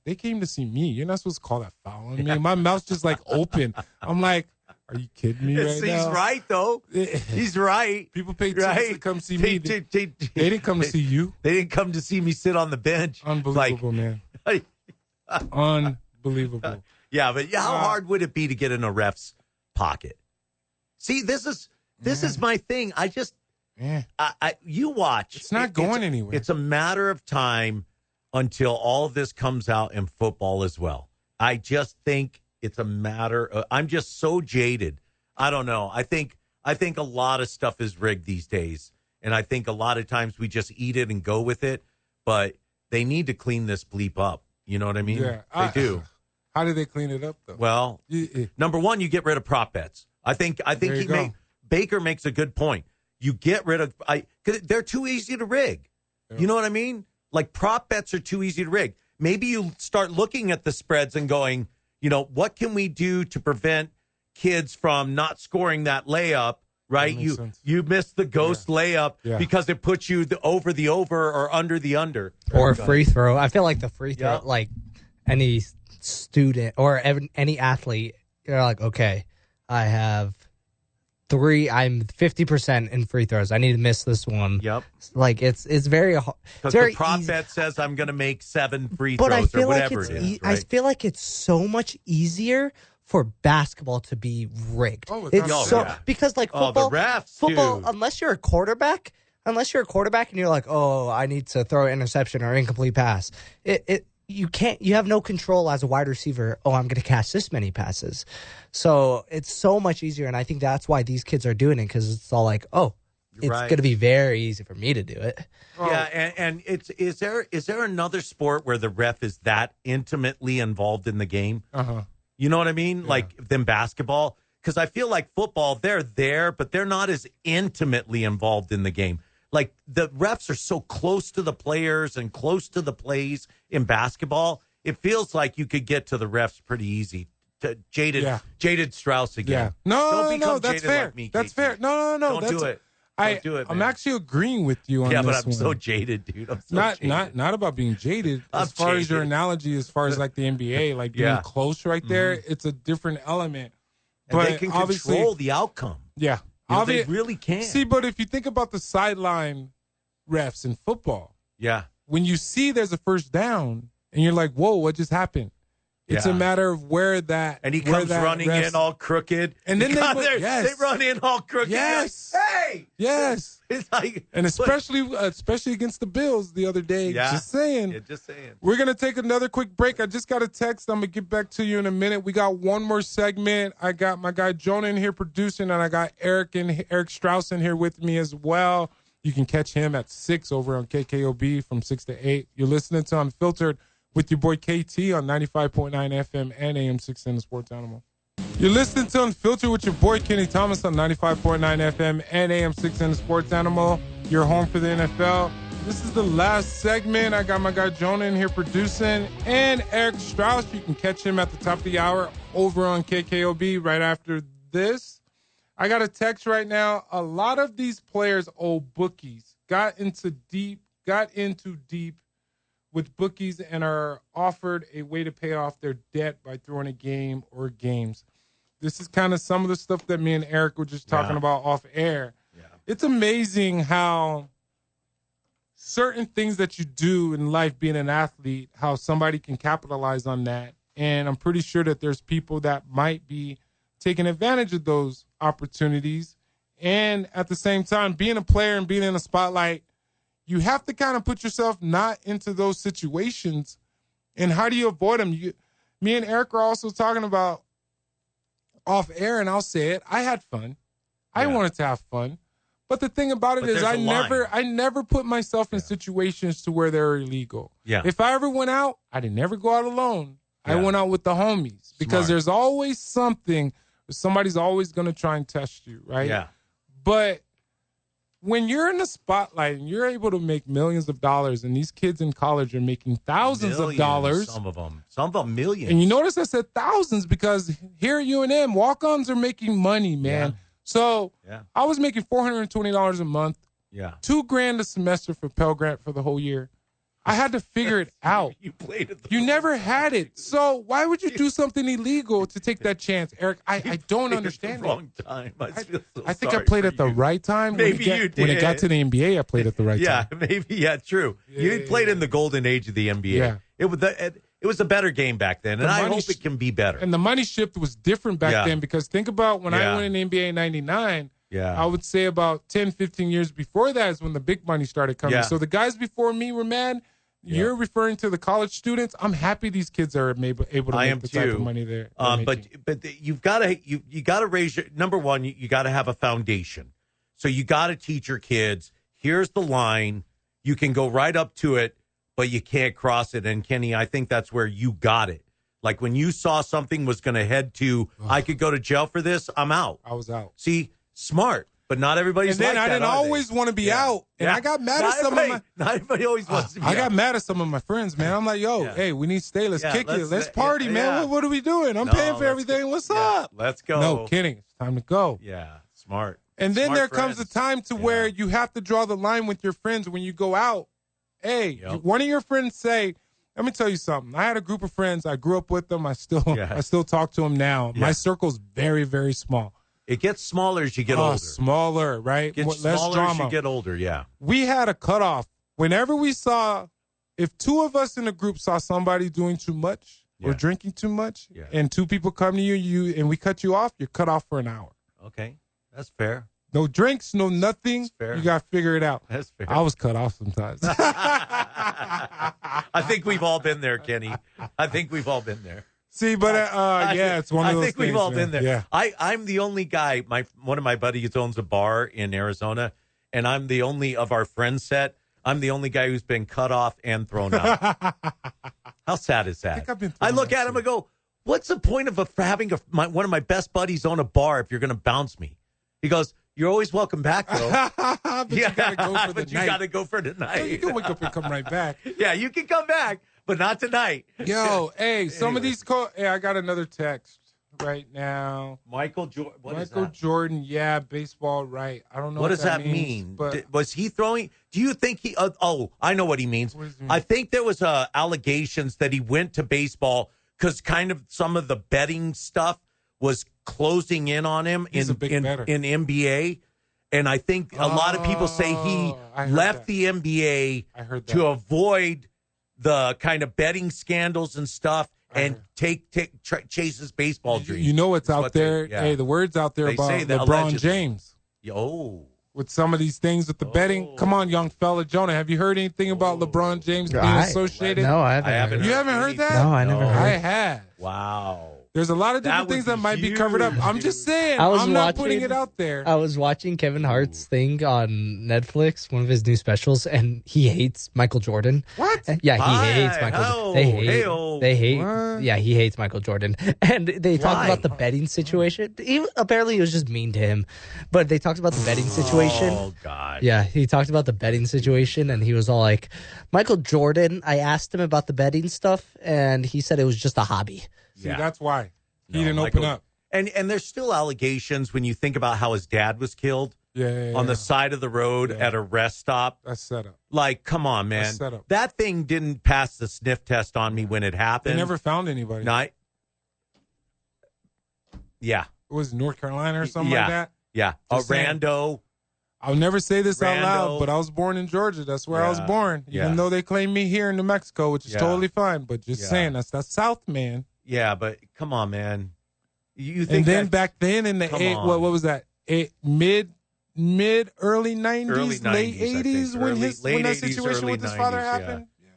they came to see me. You're not supposed to call that foul on me. My mouth's just open. I'm like, are you kidding me right now? He's right, though. He's right. People pay tickets to come see me. They didn't come to see you. They didn't come to see me sit on the bench. Unbelievable, man. Unbelievable. Yeah, but how hard would it be to get in a ref's pocket? See, this is my thing. You watch. It's not going anywhere. It's a matter of time until all of this comes out in football as well. I just think it's a matter of, I'm just so jaded. I don't know. I think a lot of stuff is rigged these days. And I think a lot of times we just eat it and go with it. But they need to clean this bleep up. You know what I mean? Yeah. They do. How do they clean it up, though? Well, number one, you get rid of prop bets. I think Baker makes a good point. You get rid of, because they're too easy to rig. Yeah. You know what I mean? Like prop bets are too easy to rig. Maybe you start looking at the spreads and going, what can we do to prevent kids from not scoring that layup right? You missed the ghost layup because it puts you over the over or under the under. Or a free throw. I feel like the free throw, like any student or any athlete, you're like, okay, I'm 50% in free throws. I need to miss this one. Yep. Like it's very hard. Because the prop bet says I'm going to make 7 free throws or whatever it is. Right? I feel like it's so much easier for basketball to be rigged. Oh, because like football, the refs football, too. unless you're a quarterback and you're like, oh, I need to throw an interception or incomplete pass. You have no control as a wide receiver. Oh, I'm going to catch this many passes. So it's so much easier. And I think that's why these kids are doing it, because it's all like, oh, it's going to be very easy for me to do it. Yeah. And is there another sport where the ref is that intimately involved in the game? Uh-huh. You know what I mean? Yeah. Like than basketball? Because I feel like football, they're there, but they're not as intimately involved in the game. Like the refs are so close to the players and close to the plays in basketball. It feels like you could get to the refs pretty easy. Jaded Strauss again. Yeah. No, that's fair. Like me, that's KT. fair. No. Don't do it. Don't do it, man. I'm actually agreeing with you on this one. Yeah, but I'm so jaded, dude. I'm so jaded. Not about being jaded. As far as your analogy, as far as like the NBA, like being close right there, it's a different element. And they can control the outcome. Yeah. They really can. See, but if you think about the sideline refs in football, when you see there's a first down and you're like, whoa, what just happened? It's a matter of where that. And he comes running in all crooked. And then they run in all crooked. Yes. Hey. Yes. It's like, and especially against the Bills the other day. Yeah. Just saying. Yeah, just saying. We're going to take another quick break. I just got a text. I'm going to get back to you in a minute. We got one more segment. I got my guy Jonah in here producing, and I got Eric Strauss in here with me as well. You can catch him at 6 over on KKOB from 6 to 8. You're listening to Unfiltered with your boy KT on 95.9 FM and AM 610 Sports Animal. You're listening to Unfiltered with your boy Kenny Thomas on 95.9 FM and AM 610 Sports Animal. Your home for the NFL. This is the last segment. I got my guy Jonah in here producing, and Eric Strauss. You can catch him at the top of the hour over on KKOB right after this. I got a text right now. A lot of these players, bookies, got into deep with bookies and are offered a way to pay off their debt by throwing a game or games. This is kind of some of the stuff that me and Eric were just talking about off air. Yeah. It's amazing how certain things that you do in life, being an athlete, how somebody can capitalize on that. And I'm pretty sure that there's people that might be taking advantage of those opportunities. And at the same time, being a player and being in a spotlight, you have to kind of put yourself not into those situations. And how do you avoid them? Me and Eric are also talking about off air, and I'll say it. I had fun. I wanted to have fun. But the thing about it is I never put myself in situations to where they're illegal. Yeah. If I ever went out, I didn't never go out alone. Yeah. I went out with the homies because there's always something. Somebody's always going to try and test you, right? Yeah. But when you're in the spotlight and you're able to make millions of dollars, and these kids in college are making thousands of dollars. Some of them millions. And you notice I said thousands because here at UNM, walk-ons are making money, man. Yeah. So I was making $420 a month. Yeah. $2,000 a semester for Pell Grant for the whole year. I had to figure it out. You never had it. So why would you do something illegal to take that chance, Eric? I don't understand it. Wrong time. I think I played at the right time. Maybe you did. When it got to the NBA, I played at the right time. Yeah, true. You played in the golden age of the NBA. Yeah. It was a better game back then, and I hope it can be better. And the money shift was different back then because think about when I went in the NBA in 99, I would say about 10, 15 years before that is when the big money started coming. Yeah. So the guys before me were mad. You're referring to the college students. I'm happy these kids are able to make the type of money they're making. But you've got to raise your number one. You got to have a foundation. So you got to teach your kids. Here's the line. You can go right up to it, but you can't cross it. And Kenny, I think that's where you got it. Like when you saw something was going to head to, I could go to jail for this. I'm out. I was out. See, smart. But not everybody's and then like I didn't always want to be out. And I got mad at some of my... Not everybody always wants to be out. I got mad at some of my friends, man. I'm like, hey, we need to stay. Let's kick it. Let's party, man. What are we doing? I'm paying for everything. What's up? Let's go. No kidding. It's time to go. Yeah, smart. And then Smart there comes friends. a time to where you have to draw the line with your friends when you go out. Hey, one of your friends say, let me tell you something. I had a group of friends. I grew up with them. I still talk to them now. Yeah. My circle's very, very small. It gets smaller as you get older. Smaller, right? Gets less smaller drama. as you get older, yeah. We had a cutoff. Whenever we saw, if two of us in the group saw somebody doing too much or drinking too much, and two people come to you and we cut you off, you're cut off for an hour. Okay, that's fair. No drinks, no nothing. That's fair. You got to figure it out. That's fair. I was cut off sometimes. I think we've all been there, Kenny. I think we've all been there. See, but it's one of those things. I think we've all been there. Yeah. I'm the only guy. One of my buddies owns a bar in Arizona, and I'm the only of our friend set. I'm the only guy who's been cut off and thrown out. How sad is that? I look at him and go, "What's the point of having one of my best buddies own a bar if you're going to bounce me?" He goes, "You're always welcome back, though." But you got to go for the night. You got to go for the night. No, you can wake up and come right back. Yeah, you can come back, but not tonight. Yo, hey, some of these hey, I got another text right now. Michael Jordan. Michael Jordan, baseball, right. I don't know what does that means, mean. But was he throwing? Do you think he? I know what he means. What does he mean? I think there was allegations that he went to baseball because kind of some of the betting stuff was closing in on him in NBA. And I think a lot of people say he left the NBA to avoid the kind of betting scandals and stuff and chase his baseball dreams. You know what's out there? Hey, the word's out there about LeBron allegedly. James. With some of these things with the betting. Come on, young fella. Jonah, have you heard anything about LeBron James being associated? No, I haven't. You haven't heard that? No, I never heard. I have. Wow. There's a lot of different things that might be covered up. I'm just saying. I'm not putting it out there. I was watching Kevin Hart's thing on Netflix, one of his new specials, and he hates Michael Jordan. What? Yeah, he hates Michael. They hate. What? Yeah, he hates Michael Jordan, and they talked about the betting situation. Apparently, it was just mean to him, but they talked about the betting situation. Oh God. Yeah, he talked about the betting situation, and he was all like, "Michael Jordan." I asked him about the betting stuff, and he said it was just a hobby. See, that's why he didn't open up. And there's still allegations when you think about how his dad was killed on the side of the road at a rest stop. That's set up. Like, come on, man. That's set up. That thing didn't pass the sniff test on me when it happened. They never found anybody. Yeah. It was North Carolina or something like that? Yeah. Just a rando. I'll never say this out loud, but I was born in Georgia. That's where I was born. Even though they claim me here in New Mexico, which is totally fine. But just saying, that's South, man. Yeah, but come on, man. You think and then back then in the what was that? Mid early 90s, late 80s when that situation with his father happened. Yeah, man.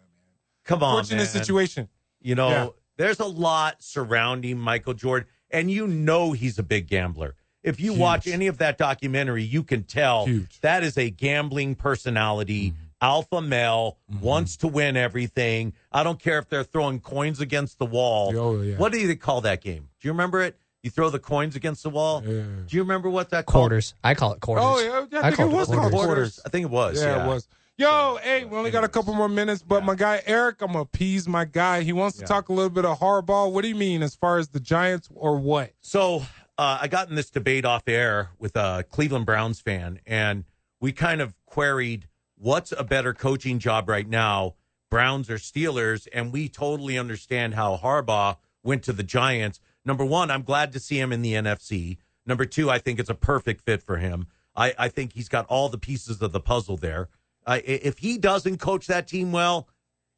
Come on, Fortunate situation. You know, there's a lot surrounding Michael Jordan, and you know he's a big gambler. If you watch any of that documentary, you can tell that is a gambling personality. Alpha male, wants to win everything. I don't care if they're throwing coins against the wall. What do they call that game? Do you remember it? You throw the coins against the wall? Yeah. Do you remember what that quarters? I call it quarters. Oh, yeah. I think it was called quarters. I think it was. Yeah, it was. Yo, hey, we only got a couple more minutes, but my guy Eric, I'm going to appease my guy. He wants to talk a little bit of hardball. What do you mean as far as the Giants or what? So I got in this debate off air with a Cleveland Browns fan, and we kind of queried, what's a better coaching job right now, Browns or Steelers? And we totally understand how Harbaugh went to the Giants. Number one, I'm glad to see him in the NFC. Number two, I think it's a perfect fit for him. I think he's got all the pieces of the puzzle there. If he doesn't coach that team well,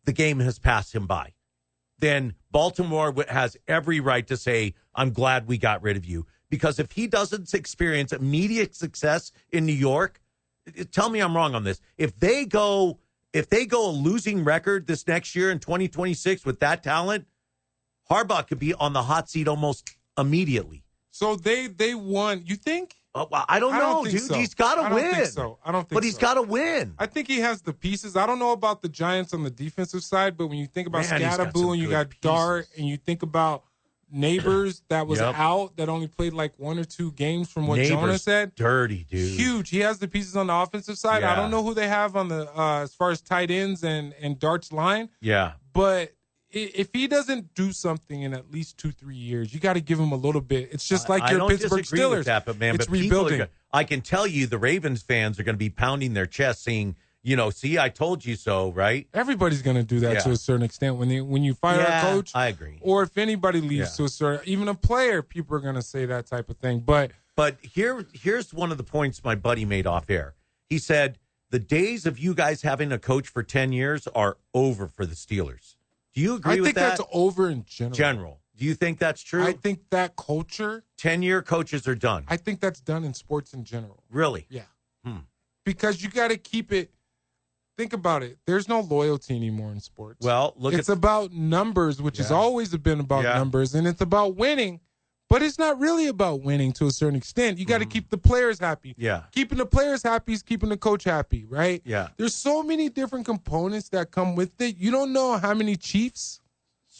the game has passed him by. Then Baltimore has every right to say, I'm glad we got rid of you. Because if he doesn't experience immediate success in New York, tell me I'm wrong on this. If they go a losing record this next year in 2026 with that talent, Harbaugh could be on the hot seat almost immediately. So they won. You think? Well, I don't know, dude. So. He's got to win. I don't think so. But he's got to win. I think he has the pieces. I don't know about the Giants on the defensive side, but when you think about Scatterboo and you got Dart and you think about Neighbors that was out, that only played like 1 or 2 games from what Jonah said. Dirty, dude. Huge. He has the pieces on the offensive side. I don't know who they have on the as far as tight ends and Dart's line. Yeah. But if he doesn't do something in at least 2-3 years, you got to give him a little bit. It's just like your Pittsburgh Steelers. With that, but man, it's but rebuilding. I can tell you the Ravens fans are going to be pounding their chest saying, see, I told you so, right? Everybody's going to do that to a certain extent when you fire a coach. I agree. Or if anybody leaves to a certain, even a player, people are going to say that type of thing. But here's one of the points my buddy made off air. He said, the days of you guys having a coach for 10 years are over for the Steelers. Do you agree with that? I think that's over in general. Do you think that's true? I think that culture. 10-year coaches are done. I think that's done in sports in general. Really? Yeah. Because you got to keep it. Think about it. There's no loyalty anymore in sports. Well, it's about numbers, which has always been about numbers, and it's about winning. But it's not really about winning to a certain extent. You got to keep the players happy. Yeah. Keeping the players happy is keeping the coach happy, right? Yeah. There's so many different components that come with it. You don't know how many Chiefs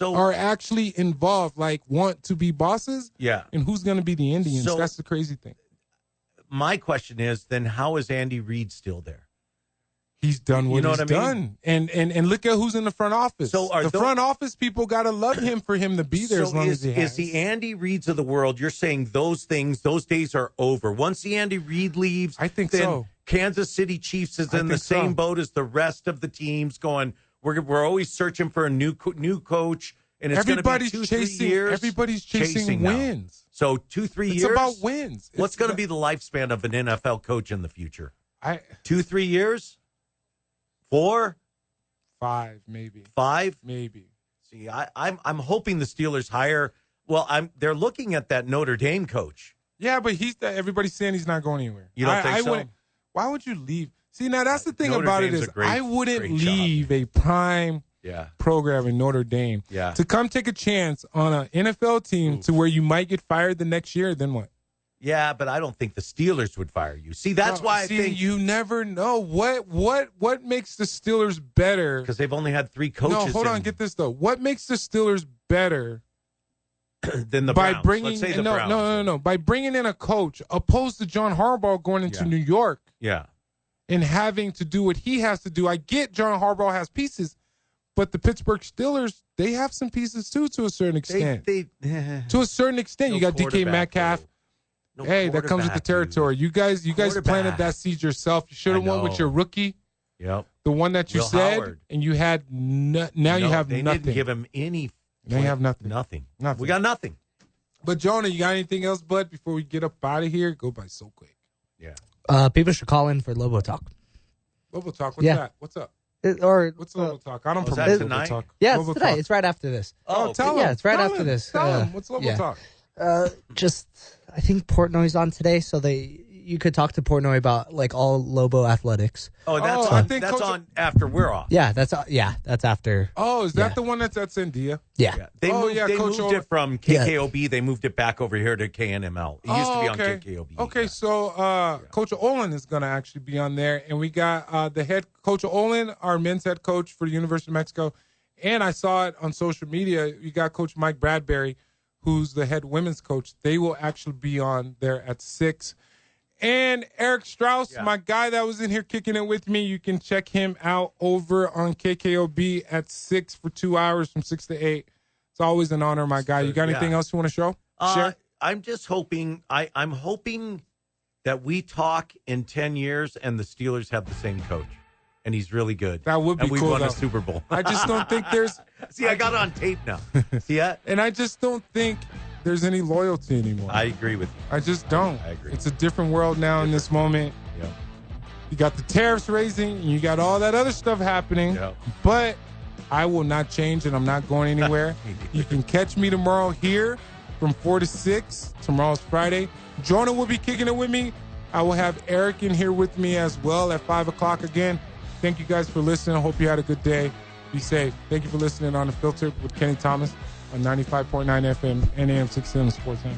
are actually involved, like want to be bosses. Yeah. And who's going to be the Indians. So, that's the crazy thing. My question is, then how is Andy Reid still there? He's done what he's done. And look at who's in the front office. So front office people got to love him for him to be there as long as he has. Is the Andy Reids of the world, you're saying those days are over. Once the Andy Reid leaves, I think then so. Kansas City Chiefs is in the same boat as the rest of the teams going, we're always searching for a new coach. And it's going to be 2-3 years. Everybody's chasing wins. So 2-3 years. It's about wins. What's going to be the lifespan of an NFL coach in the future? 2-3 years? 4? 5, maybe. 5? Maybe. See, I'm hoping the Steelers hire. Well, they're looking at that Notre Dame coach. Yeah, but everybody's saying he's not going anywhere. You don't think so? Why would you leave? See, now that's the thing Notre about Dame's it is I wouldn't leave a prime program in Notre Dame to come take a chance on an NFL team to where you might get fired the next year. Then what? Yeah, but I don't think the Steelers would fire you. See, that's why I think you never know what makes the Steelers better, because they've only had 3 coaches. No, hold on, get this though. What makes the Steelers better than the Browns? Let's say the Browns. No. By bringing in a coach, opposed to John Harbaugh going into New York, and having to do what he has to do. I get John Harbaugh has pieces, but the Pittsburgh Steelers, they have some pieces too, to a certain extent. To a certain extent, you got DK Metcalf. That comes with the territory. Dude. You guys planted that seed yourself. You should have won with your rookie. Yep. The one that you said, Howard. And you had you have nothing. They didn't give him any. They have nothing. Nothing. We got nothing. But Jonah, you got anything else, bud? Before we get up out of here, go by so quick. Yeah. People should call in for Lobo Talk. Lobo Talk. What's that? What's up? What's Lobo Talk? I don't promote Lobo Talk. Yeah, Lobo it's tonight. Talk. It's right after this. Tell him. It's right after this. Tell him. What's Lobo Talk? I think Portnoy's on today, so you could talk to Portnoy about like all Lobo athletics. Oh, that's on after we're off. Yeah, that's after. Oh, is that the one that's at Sandia? Yeah. They moved it from KKOB. They moved it back over here to KNML. It used to be on KKOB. Okay, so Coach Olin is going to actually be on there, and we got the head Coach Olin, our men's head coach for the University of Mexico, and I saw it on social media. You got Coach Mike Bradbury, who's the head women's coach. They will actually be on there at 6. And Eric Strauss, my guy that was in here kicking it with me, you can check him out over on KKOB at 6 for 2 hours from 6 to 8. It's always an honor, my guy. You got anything else you want to share? I'm just hoping, I'm hoping that we talk in 10 years and the Steelers have the same coach. And he's really good. That would be cool. And we won a Super Bowl. I just don't think there's... See, I got it on tape now. See that? And I just don't think there's any loyalty anymore. I agree with you. I just don't. I agree. It's a different world now in this moment. Yeah. You got the tariffs raising, and you got all that other stuff happening. Yeah. But I will not change, and I'm not going anywhere. You can catch me tomorrow here from 4 to 6. Tomorrow's Friday. Jonah will be kicking it with me. I will have Eric in here with me as well at 5 o'clock again. Thank you guys for listening. I hope you had a good day. Be safe. Thank you for listening on The Filter with Kenny Thomas on 95.9 FM and AM 610 Sports Channel.